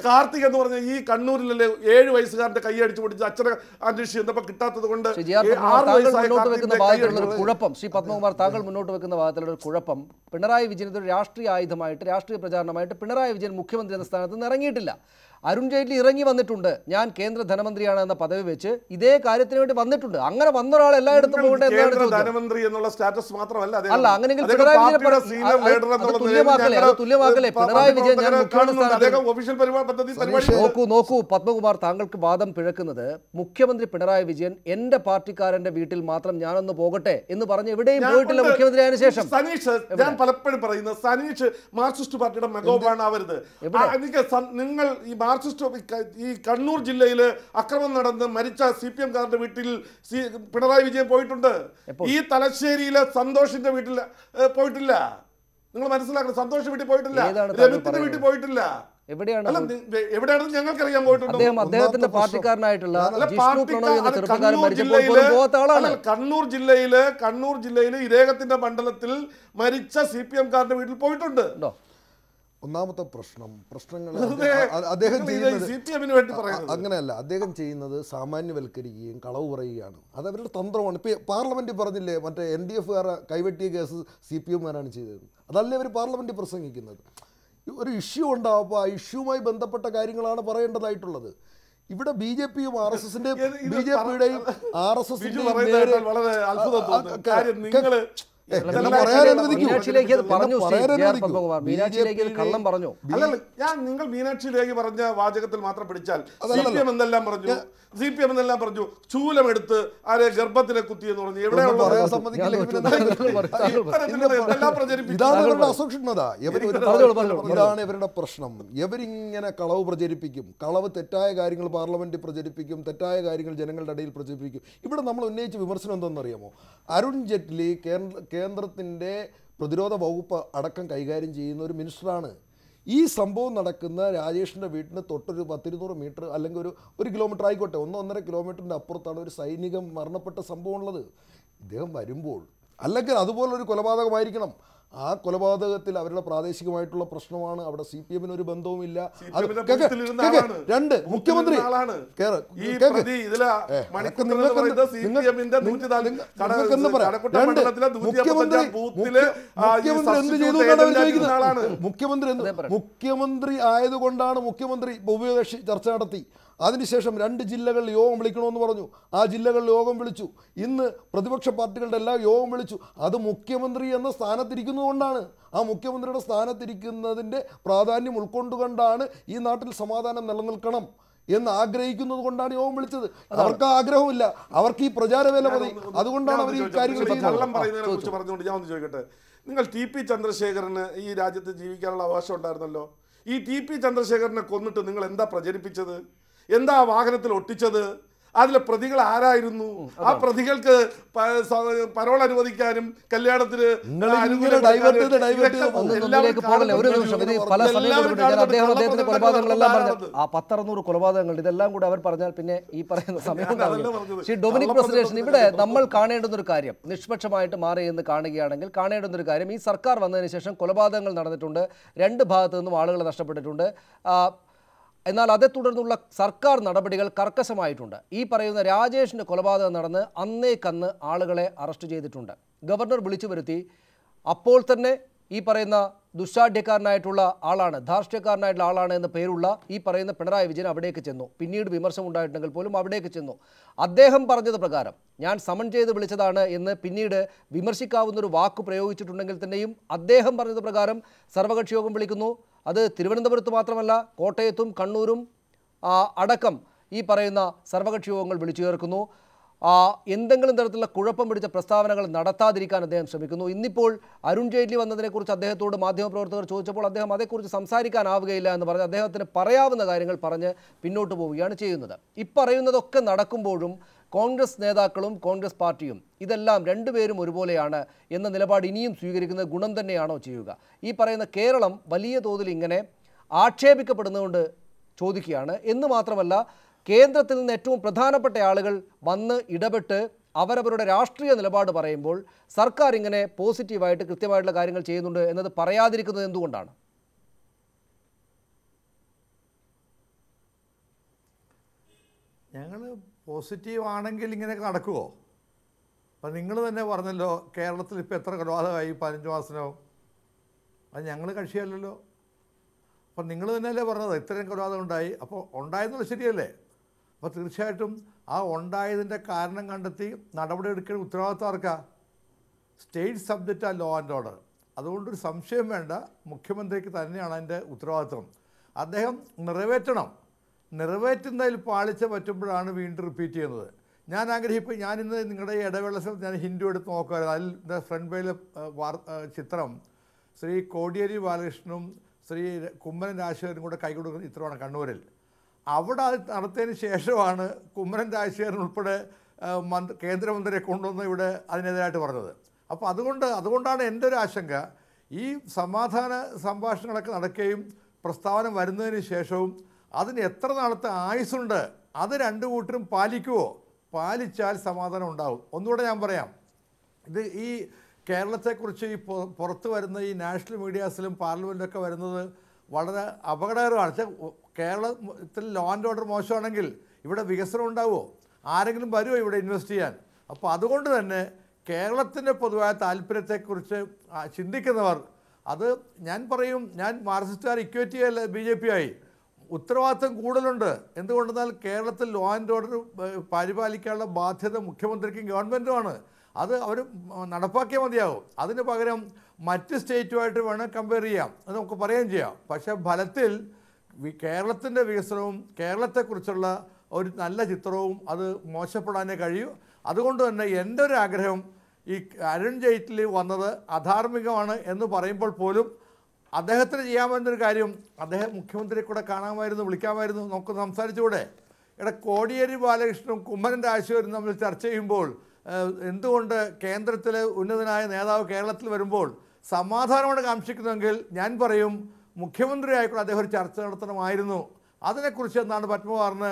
കാർത്തിക് എന്ന് പറഞ്ഞ ഈ കണ്ണൂരിലെ 7 വയസ്സുകാരന്റെ കൈ അടിച്ചു പൊടിച്ച് അച്ഛനെ അന്വേഷിച്ച് ചെന്നപ്പോൾ കിട്ടാത്തത് കൊണ്ട് കുഴപ്പം, ശ്രീ പത്മകുമാർ, താങ്കൾ മുന്നോട്ട് വെക്കുന്ന ഭാഗത്തിലുള്ള ഒരു കുഴപ്പം, പിണറായി വിജയൻ ഇതൊരു രാഷ്ട്രീയ ആയുധമായിട്ട്, രാഷ്ട്രീയ പ്രചാരണമായിട്ട് പിണറായി വിജയൻ മുഖ്യമന്ത്രി എന്ന സ്ഥാനത്ത് നിന്ന് ഇറങ്ങിയിട്ടില്ല. അരുൺ ജെയ്റ്റ്ലി ഇറങ്ങി വന്നിട്ടുണ്ട്. ഞാൻ കേന്ദ്ര ധനമന്ത്രിയാണ് എന്ന പദവി വെച്ച് ഇതേ കാര്യത്തിന് വേണ്ടി വന്നിട്ടുണ്ട്. അങ്ങനെ വന്ന ഒരാൾ എല്ലായിടത്തും പോകട്ടെ എന്നാണ് ധനമന്ത്രി എന്നുള്ള സ്റ്റാറ്റസ് മാത്രമല്ല. അല്ല, അങ്ങനെയെങ്കിൽ പിണറായി തുല്യമാക്കലേ? പിണറായി വിജയൻ ഞാൻ നോക്കൂ പത്മകുമാർ, താങ്കൾക്ക് വാദം പിഴക്കുന്നത് മുഖ്യമന്ത്രി പിണറായി വിജയൻ എന്റെ പാർട്ടിക്കാരന്റെ വീട്ടിൽ മാത്രം ഞാനൊന്ന് പോകട്ടെ എന്ന് പറഞ്ഞ് എവിടെയും പോയിട്ടില്ല മുഖ്യമന്ത്രി ആയതിനു ശേഷം. സനീഷ്, ഞാൻ പലപ്പോഴും പറയുന്നത്, സനീഷ് മാർക്സിസ്റ്റ് പാർട്ടിയുടെ മെഗോബാണാവരുത്. നിങ്ങൾ ഈ കണ്ണൂർ ജില്ലയിൽ അക്രമം നടന്ന് മരിച്ച CPM-കാരന്റെ വീട്ടിൽ പിണറായി വിജയൻ പോയിട്ടുണ്ട്. ഈ തലശ്ശേരിയിലെ സന്തോഷിന്റെ വീട്ടിൽ പോയിട്ടില്ല. നിങ്ങൾ മനസ്സിലാക്കണം, സന്തോഷ് വീട്ടിൽ പോയിട്ടില്ല, രവിത്തിന്റെ വീട്ടിൽ പോയിട്ടില്ല. എവിടെയാണെന്ന് ഞങ്ങൾക്കറിയാൻ പോയിട്ടുണ്ട്. അദ്ദേഹത്തിന്റെ പാർട്ടിക്കാരനായിട്ടുള്ള കണ്ണൂർ ജില്ലയില് ഇദ്ദേഹത്തിന്റെ മണ്ഡലത്തിൽ മരിച്ച CPM-കാരന്റെ വീട്ടിൽ പോയിട്ടുണ്ട്. ഒന്നാമത്തെ പ്രശ്നങ്ങൾ അദ്ദേഹം ചെയ്യുന്നത് അങ്ങനെയല്ല. അദ്ദേഹം ചെയ്യുന്നത് സാമാന്യവൽക്കരിക്കുകയും കളവ് പറയുകയാണ്. അത് അവരുടെ തന്ത്രമാണ്. ഇപ്പോൾ പാർലമെൻറ്റിൽ പറഞ്ഞില്ലേ, മറ്റേ NDF-കാർ കൈവെട്ടിയ കേസ് CPM-കാരാണ് ചെയ്തത്. അതല്ലേ അവർ പാർലമെൻറ്റിൽ പ്രസംഗിക്കുന്നത്. ഒരു ഇഷ്യൂ ഉണ്ടാവുമ്പോൾ ആ ഇഷ്യൂവുമായി ബന്ധപ്പെട്ട കാര്യങ്ങളാണ് പറയേണ്ടതായിട്ടുള്ളത്. ഇവിടെ BJPയും BJPയുടെയും RSSന്റെയും മീനാക്ഷിയിലേക്ക് അത് പറഞ്ഞു മീനാക്ഷിയിലേക്ക് കള്ളം പറഞ്ഞു. അല്ലല്ല, ഞാൻ നിങ്ങൾ മീനാക്ഷിയിലേക്ക് പറഞ്ഞ വാചകത്തിൽ മാത്രം പിടിച്ചാൽ CPM എന്തെല്ലാം പറഞ്ഞു, CPM എന്നെല്ലാം പറഞ്ഞു, ചൂലമെടുത്ത് ആരെ ഗർഭത്തിനെ കുത്തി എന്ന് പറഞ്ഞു. എവിടെയുള്ള ഇതാണ് ഇവരുടെ പ്രശ്നം. ഇവരിങ്ങനെ കളവ് പ്രചരിപ്പിക്കും, കളവ് തെറ്റായ കാര്യങ്ങൾ പാർലമെന്റിൽ പ്രചരിപ്പിക്കും, തെറ്റായ കാര്യങ്ങൾ ജനങ്ങളുടെ ഇടയിൽ പ്രചരിപ്പിക്കും. ഇവിടെ നമ്മൾ ഉന്നയിച്ച വിമർശനം എന്താണെന്നറിയാമോ? അരുൺ ജെയ്റ്റ്ലി കേന്ദ്രത്തിൻ്റെ പ്രതിരോധ വകുപ്പ് അടക്കം കൈകാര്യം ചെയ്യുന്ന ഒരു മിനിസ്റ്ററാണ്. ഈ സംഭവം നടക്കുന്ന രാജേഷിൻ്റെ വീട്ടിന് തൊട്ടൊരു 10-200 മീറ്റർ അല്ലെങ്കിൽ ഒരു കിലോമീറ്റർ ആയിക്കോട്ടെ, 1-1.5 കിലോമീറ്ററിൻ്റെ അപ്പുറത്താണ് ഒരു സൈനികൻ മരണപ്പെട്ട സംഭവം ഉള്ളത്. ഇദ്ദേഹം വരുമ്പോൾ അല്ലെങ്കിൽ അതുപോലൊരു കൊലപാതകമായിരിക്കണം. ആ കൊലപാതകത്തിൽ അവരുടെ പ്രാദേശികമായിട്ടുള്ള പ്രശ്നമാണ്. അവിടെ CPM ഒരു ബന്ധവുമില്ല. രണ്ട്, മുഖ്യമന്ത്രി മുഖ്യമന്ത്രി ആയതുകൊണ്ടാണ് മുഖ്യമന്ത്രി ഉഭയകക്ഷി ചർച്ച നടത്തി. അതിനുശേഷം 2 ജില്ലകളിൽ യോഗം വിളിക്കണമെന്ന് പറഞ്ഞു. ആ ജില്ലകളിൽ യോഗം വിളിച്ചു. ഇന്ന് പ്രതിപക്ഷ പാർട്ടികളുടെ എല്ലാം യോഗം വിളിച്ചു. അത് മുഖ്യമന്ത്രി എന്ന സ്ഥാനത്തിരിക്കുന്നതുകൊണ്ടാണ്. ആ മുഖ്യമന്ത്രിയുടെ സ്ഥാനത്തിരിക്കുന്നതിൻ്റെ പ്രാധാന്യം ഉൾക്കൊണ്ടുകൊണ്ടാണ് ഈ നാട്ടിൽ സമാധാനം നിലനിൽക്കണം എന്ന് ആഗ്രഹിക്കുന്നത് കൊണ്ടാണ് യോഗം വിളിച്ചത്. അവർക്ക് ആഗ്രഹമില്ല, അവർക്ക് ഈ പ്രചാരവേല മതി. അതുകൊണ്ടാണ് അവർ ഈ കാര്യങ്ങൾ പറഞ്ഞുകൊണ്ട് ഞാൻ ഒന്ന് ചോദിക്കട്ടെ, നിങ്ങൾ TP ചന്ദ്രശേഖരന് ഈ രാജ്യത്ത് ജീവിക്കാനുള്ള അവകാശം ഉണ്ടായിരുന്നല്ലോ. ഈ TP ചന്ദ്രശേഖരനെ കൊന്നിട്ട് നിങ്ങൾ എന്താ പ്രചരിപ്പിച്ചത്? എന്താ വാഹനത്തിൽ ഒട്ടിച്ചത്? അതിലെ പ്രതികൾ ആരായിരുന്നു? ആ പ്രതികൾക്ക് പരോൾ അനുവദിക്കാനും കല്യാണത്തിന് ആ 10-600 കൊലപാതകങ്ങൾ ഇതെല്ലാം കൂടെ അവർ പറഞ്ഞാൽ പിന്നെ ഈ പറയുന്ന സമയം ഡൊമിനിക് പ്രസിഡേഷൻ ഇവിടെ നമ്മൾ കാണേണ്ടുന്ന ഒരു കാര്യം, നിഷ്പക്ഷമായിട്ട് മാറി എന്ന് കാണുകയാണെങ്കിൽ കാണേണ്ടുന്ന ഒരു കാര്യം, ഈ സർക്കാർ വന്നതിന് ശേഷം കൊലപാതകങ്ങൾ നടന്നിട്ടുണ്ട്, 2 ഭാഗത്തു നിന്നും ആളുകൾ നഷ്ടപ്പെട്ടിട്ടുണ്ട്. എന്നാൽ അതേ തുടർന്നുള്ള സർക്കാർ നടപടികൾ കർക്കശമായിട്ടുണ്ട്. ഈ പറയുന്ന രാജേഷിൻ്റെ കൊലപാതകം നടന്ന് അന്നേക്കന്ന് ആളുകളെ അറസ്റ്റ് ചെയ്തിട്ടുണ്ട്. ഗവർണർ വിളിച്ചു വരുത്തി. അപ്പോൾ തന്നെ ഈ പറയുന്ന ദുഷ്ടാഢ്യക്കാരനായിട്ടുള്ള ആളാണ്, ധാർഷ്ട്യക്കാരനായിട്ടുള്ള ആളാണ് എന്ന പേരുള്ള ഈ പറയുന്ന പിണറായി വിജയൻ അവിടേക്ക് ചെന്നു. പിന്നീട് വിമർശനം ഉണ്ടായിട്ടുണ്ടെങ്കിൽ പോലും അവിടേക്ക് ചെന്നു. അദ്ദേഹം പറഞ്ഞത് പ്രകാരം ഞാൻ സമൺ ചെയ്ത് വിളിച്ചതാണ് എന്ന് പിന്നീട് വിമർശിക്കാവുന്നൊരു വാക്ക് പ്രയോഗിച്ചിട്ടുണ്ടെങ്കിൽ തന്നെയും അദ്ദേഹം പറഞ്ഞത് പ്രകാരം സർവകക്ഷി യോഗം വിളിക്കുന്നു. അത് തിരുവനന്തപുരത്ത് മാത്രമല്ല, കോട്ടയത്തും കണ്ണൂരും അടക്കം ഈ പറയുന്ന സർവകക്ഷി യോഗങ്ങൾ വിളിച്ചു ചേർക്കുന്നു. എന്തെങ്കിലും തരത്തിലുള്ള കുഴപ്പം പിടിച്ച പ്രസ്താവനകൾ നടത്താതിരിക്കാൻ അദ്ദേഹം ശ്രമിക്കുന്നു. ഇന്നിപ്പോൾ അരുൺ ജെയ്റ്റ്ലി വന്നതിനെക്കുറിച്ച് അദ്ദേഹത്തോട് മാധ്യമപ്രവർത്തകർ ചോദിച്ചപ്പോൾ അദ്ദേഹം അതേക്കുറിച്ച് സംസാരിക്കാനാവുകയില്ല എന്ന് പറഞ്ഞ് അദ്ദേഹത്തിന് പറയാവുന്ന കാര്യങ്ങൾ പറഞ്ഞ് പിന്നോട്ട് പോവുകയാണ് ചെയ്യുന്നത്. ഇപ്പറയുന്നതൊക്കെ നടക്കുമ്പോഴും കോൺഗ്രസ് നേതാക്കളും കോൺഗ്രസ് പാർട്ടിയും ഇതെല്ലാം രണ്ടുപേരും ഒരുപോലെയാണ് എന്ന നിലപാട് ഇനിയും സ്വീകരിക്കുന്നത് ഗുണം തന്നെയാണോ ചെയ്യുക? ഈ പറയുന്ന കേരളം വലിയ തോതിൽ ഇങ്ങനെ ആക്ഷേപിക്കപ്പെടുന്നതുകൊണ്ട് ചോദിക്കുകയാണ്. എന്ന് മാത്രമല്ല, കേന്ദ്രത്തിൽ നിന്ന് ഏറ്റവും പ്രധാനപ്പെട്ട ആളുകൾ വന്ന് ഇടപെട്ട് അവരവരുടെ രാഷ്ട്രീയ നിലപാട് പറയുമ്പോൾ സർക്കാർ ഇങ്ങനെ പോസിറ്റീവായിട്ട് കൃത്യമായിട്ടുള്ള കാര്യങ്ങൾ ചെയ്യുന്നുണ്ട് എന്നത് പറയാതിരിക്കുന്നത് എന്തുകൊണ്ടാണ്? ഞങ്ങൾ പോസിറ്റീവ് ആണെങ്കിൽ ഇങ്ങനെയൊക്കെ നടക്കുമോ? അപ്പം നിങ്ങൾ തന്നെ പറഞ്ഞല്ലോ, കേരളത്തിൽ ഇപ്പോൾ എത്ര കൊലപാതകമായി 15 മാസത്തിനാവും. അത് ഞങ്ങൾ കക്ഷിയല്ലല്ലോ. അപ്പം നിങ്ങൾ തന്നെയല്ലേ പറഞ്ഞത് ഇത്രയും കൊലപാതകം ഉണ്ടായി. അപ്പോൾ ഉണ്ടായെന്നുള്ളത് ശരിയല്ലേ? അപ്പോൾ തീർച്ചയായിട്ടും ആ ഉണ്ടായതിൻ്റെ കാരണം കണ്ടെത്തി നടപടിയെടുക്കുന്ന ഉത്തരവാദിത്വം ആർക്കാ? സ്റ്റേറ്റ് സബ്ജക്റ്റ് ആ ലോ ആൻഡ് ഓർഡർ. അതുകൊണ്ടൊരു സംശയം വേണ്ട, മുഖ്യമന്ത്രിക്ക് തന്നെയാണ് അതിൻ്റെ ഉത്തരവാദിത്വം. അദ്ദേഹം നിറവേറ്റുന്നതിൽ പാളിച്ച പറ്റുമ്പോഴാണ് വീണ്ടും റിപ്പീറ്റ് ചെയ്യുന്നത്. ഞാൻ ആഗ്രഹിപ്പോൾ ഞാനിന്ന് നിങ്ങളുടെ ഈ ഇടവേള സമയത്ത് ഞാൻ ഹിന്ദു എടുത്ത് നോക്കുമായിരുന്നു. അതിൽ ഫ്രണ്ട് പേജിലെ ചിത്രം ശ്രീ കോടിയേരി ബാലകൃഷ്ണനും ശ്രീ കുമ്മനം രാജശേഖരനും കൂടെ കൈകൊടുക്കുന്ന ചിത്രമാണ് കണ്ണൂരിൽ. അവിടെ അത് നടത്തിയതിന് ശേഷമാണ് കുമ്മനം രാജശേഖരൻ ഉൾപ്പെടെ കേന്ദ്രമന്ത്രിയെ കൊണ്ടുവന്ന് ഇവിടെ അതിനെതിരായിട്ട് പറഞ്ഞത്. അപ്പോൾ അതുകൊണ്ടാണ് എൻ്റെ ഒരു ആശങ്ക, ഈ സമാധാന സംഭാഷണങ്ങളൊക്കെ നടക്കുകയും പ്രസ്താവന വരുന്നതിന് ശേഷവും അതിന് എത്ര നാളത്തെ ആയുസ്സുണ്ട്, അത് 2 കൂട്ടരും പാലിക്കുമോ? പാലിച്ചാൽ സമാധാനം ഉണ്ടാവും. ഒന്നുകൂടെ ഞാൻ പറയാം, ഇത് ഈ കേരളത്തെക്കുറിച്ച് ഈ പുറത്ത് വരുന്ന ഈ നാഷണൽ മീഡിയാസിലും പാർലമെൻറ്റിലൊക്കെ വരുന്നത് വളരെ അപകടകരമാണ്. കേരളത്തിൽ ലോ ആൻഡ് ഓർഡർ മോശമാണെങ്കിൽ ഇവിടെ വികസനം ഉണ്ടാവുമോ? ആരെങ്കിലും വരുമോ ഇവിടെ ഇൻവെസ്റ്റ് ചെയ്യാൻ? അപ്പോൾ അതുകൊണ്ട് തന്നെ കേരളത്തിൻ്റെ പൊതുവായ താല്പര്യത്തെക്കുറിച്ച് ചിന്തിക്കുന്നവർ, അത് ഞാൻ പറയും, ഞാൻ മാർക്സിസ്റ്റുകാർ ഇക്വേറ്റ് ചെയ്യല്ല BJP ആയി, ഉത്തരവാദിത്തം കൂടുതലുണ്ട്. എന്തുകൊണ്ടെന്നാൽ കേരളത്തിൽ ലോ ആൻഡ് ഓർഡർ പരിപാലിക്കാനുള്ള ബാധ്യത മുഖ്യമന്ത്രിക്കും ഗവൺമെൻറ്റുമാണ്. അത് അവർ നടപ്പാക്കിയാൽ മതിയാവും. അതിന് പകരം മറ്റ് സ്റ്റേറ്റുമായിട്ട് വേണം കമ്പയർ ചെയ്യാം, അത് നമുക്ക് പറയുകയും ചെയ്യാം. പക്ഷേ ഫലത്തിൽ കേരളത്തിൻ്റെ വികസനവും കേരളത്തെക്കുറിച്ചുള്ള ഒരു നല്ല ചിത്രവും അത് മോശപ്പെടാനേ കഴിയൂ. അതുകൊണ്ട് തന്നെ എൻ്റെ ഒരു ആഗ്രഹം, ഈ അരുൺ ജെയ്റ്റ്ലി വന്നത് അധാർമികമാണ് എന്ന് പറയുമ്പോൾ പോലും അദ്ദേഹത്തിന് ചെയ്യാമെന്നൊരു കാര്യം, അദ്ദേഹം മുഖ്യമന്ത്രിയെ കൂടെ കാണാമായിരുന്നു, വിളിക്കാമായിരുന്നു, നമുക്ക് സംസാരിച്ചുകൂടെ? കോടിയേരി ബാലകൃഷ്ണനും കുമ്മനം രാജശേഖരനും തമ്മിൽ ചർച്ച ചെയ്യുമ്പോൾ എന്തുകൊണ്ട് കേന്ദ്രത്തിലെ ഉന്നതനായ നേതാവ് കേരളത്തിൽ വരുമ്പോൾ സമാധാനമാണ് കാക്ഷിക്കുന്നതെങ്കിൽ ഞാൻ പറയും മുഖ്യമന്ത്രി ആയിക്കൂടെ അദ്ദേഹം ഒരു ചർച്ച നടത്തണമായിരുന്നു. അതിനെക്കുറിച്ച് എന്താണ് പത്മകുമാറിന്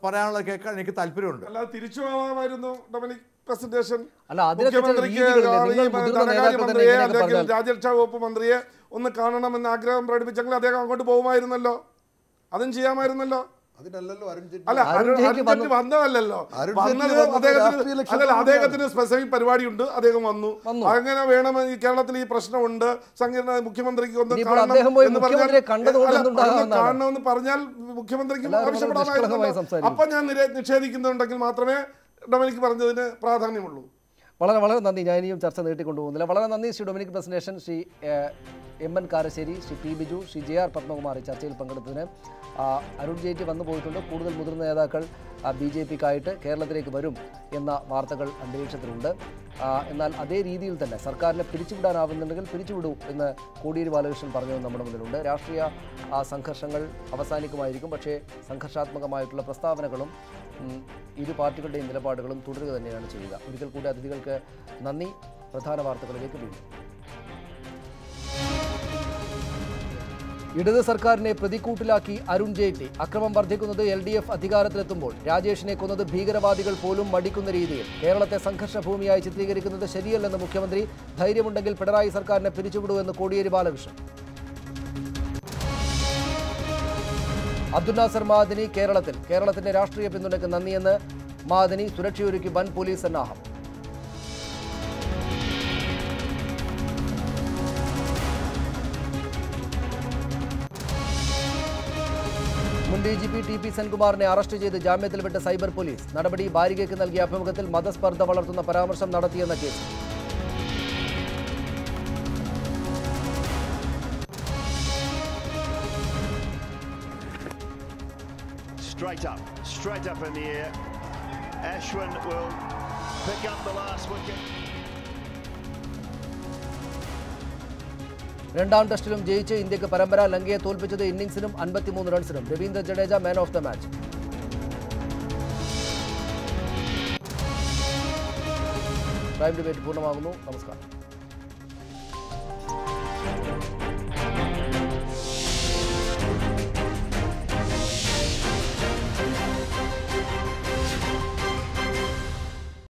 പറയാനുള്ളത് കേൾക്കാൻ എനിക്ക് താല്പര്യമുണ്ട്. അല്ലാതെ തിരിച്ചു പോകാമായിരുന്നു ഡൊമിനിക് പ്രസന്റേഷൻ. അല്ല, മുഖ്യമന്ത്രിക്ക് ധനകാര്യമന്ത്രിയെ അല്ലെങ്കിൽ രാജ്യരക്ഷാ വകുപ്പ് മന്ത്രിയെ ഒന്ന് കാണണമെന്ന് ആഗ്രഹം പ്രകടിപ്പിച്ചെങ്കിൽ അദ്ദേഹം അങ്ങോട്ട് പോകുമായിരുന്നല്ലോ, അതും ചെയ്യാമായിരുന്നല്ലോ. അല്ല, അരുൺ ജെയ്റ്റ്ലി വന്നതല്ലല്ലോ, അദ്ദേഹത്തിന് സ്പെസിഫിക് പരിപാടിയുണ്ട്, അദ്ദേഹം വന്നു. അങ്ങനെ വേണമെന്ന് കേരളത്തിൽ ഈ പ്രശ്നമുണ്ട്, സങ്കീർണ മുഖ്യമന്ത്രിക്ക് ഒന്ന് കാണണമെന്ന് പറഞ്ഞാൽ മുഖ്യമന്ത്രിക്ക് ആവശ്യപ്പെടാമായിരുന്നല്ലോ. അപ്പൊ ഞാൻ നിഷേധിക്കുന്നുണ്ടെങ്കിൽ മാത്രമേ ഡൊമിനിക് പറഞ്ഞതിന് പ്രാധാന്യമുള്ളൂ. വളരെ വളരെ നന്ദി. ഞാൻ ഇനിയും ചർച്ച നീട്ടിക്കൊണ്ടുപോകുന്നില്ല. വളരെ നന്ദി Shri Dominic presentation, Shri M N. Karassery, Shri P. Biju, Shri J R. Padmakumar ഈ ചർച്ചയിൽ പങ്കെടുത്തതിന്. അരുൺ ജെയ്റ്റ്ലി വന്നു പോയിട്ടുണ്ട്. കൂടുതൽ മുതിർന്ന നേതാക്കൾ BJPക്കായിട്ട് കേരളത്തിലേക്ക് വരും എന്ന വാർത്തകൾ അന്തരീക്ഷത്തിലുണ്ട്. എന്നാൽ അതേ രീതിയിൽ തന്നെ സർക്കാരിനെ പിരിച്ചുവിടാനാവുന്നുണ്ടെങ്കിൽ പിരിച്ചുവിടൂ എന്ന് കോടിയേരി ബാലകൃഷ്ണൻ പറഞ്ഞത് നമ്മുടെ മുന്നിലുണ്ട്. രാഷ്ട്രീയ സംഘർഷങ്ങൾ അവസാനിക്കുമായിരിക്കും, പക്ഷേ സംഘർഷാത്മകമായിട്ടുള്ള പ്രസ്താവനകളും ഇരു പാർട്ടികളുടെയും നിലപാടുകളും തുടരുക തന്നെയാണ് ചെയ്യുക. ഒരിക്കൽ കൂടി അതിഥികൾക്ക് നന്ദി. പ്രധാന വാർത്തകളിലേക്ക് വീണ്ടും. ഇടത് സർക്കാരിനെ പ്രതിക്കൂട്ടിലാക്കി അരുൺ ജെയ്റ്റ്ലി. അക്രമം വർദ്ധിക്കുന്നത് LDF അധികാരത്തിലെത്തുമ്പോൾ. രാജേഷിനെ കൊന്നത് ഭീകരവാദികൾ പോലും മടിക്കുന്ന രീതിയിൽ. കേരളത്തെ സംഘർഷ ഭൂമിയായി ചിത്രീകരിക്കുന്നത് ശരിയല്ലെന്ന് മുഖ്യമന്ത്രി. ധൈര്യമുണ്ടെങ്കിൽ പിണറായി സർക്കാരിനെ പിരിച്ചുവിടൂ എന്ന് കോടിയേരി ബാലകൃഷ്ണൻ. അബ്ദുൽ നാസർ മഅദനി കേരളത്തിൽ. കേരളത്തിന്റെ രാഷ്ട്രീയ പിന്തുണയ്ക്ക് നന്ദിയെന്ന് മഅദനി. സുരക്ഷയൊരുക്കി വൻ പോലീസ് സന്നാഹം. മുൻ DGP TP സെൻകുമാറിനെ അറസ്റ്റ് ചെയ്ത് ജാമ്യത്തിൽ വിട്ട സൈബർ പോലീസ്. നടപടി ബാരികയ്ക്ക് നൽകിയ അഭിമുഖത്തിൽ മതസ്പർദ്ധ വളർത്തുന്ന പരാമർശം നടത്തിയെന്ന case. Straight up in the air. Ashwin will pick up the last wicket. രണ്ടാം ടെസ്റ്റിലും ജയിച്ച് ഇന്ത്യക്ക് പരമ്പര. ലങ്കയെ തോൽപ്പിച്ചത് ഇന്നിംഗ്സിനും 53 റൺസിനും. Ravindra Jadeja man of the match. Prime debate പൂർണ്ണമാകുന്നു. നമസ്കാരം.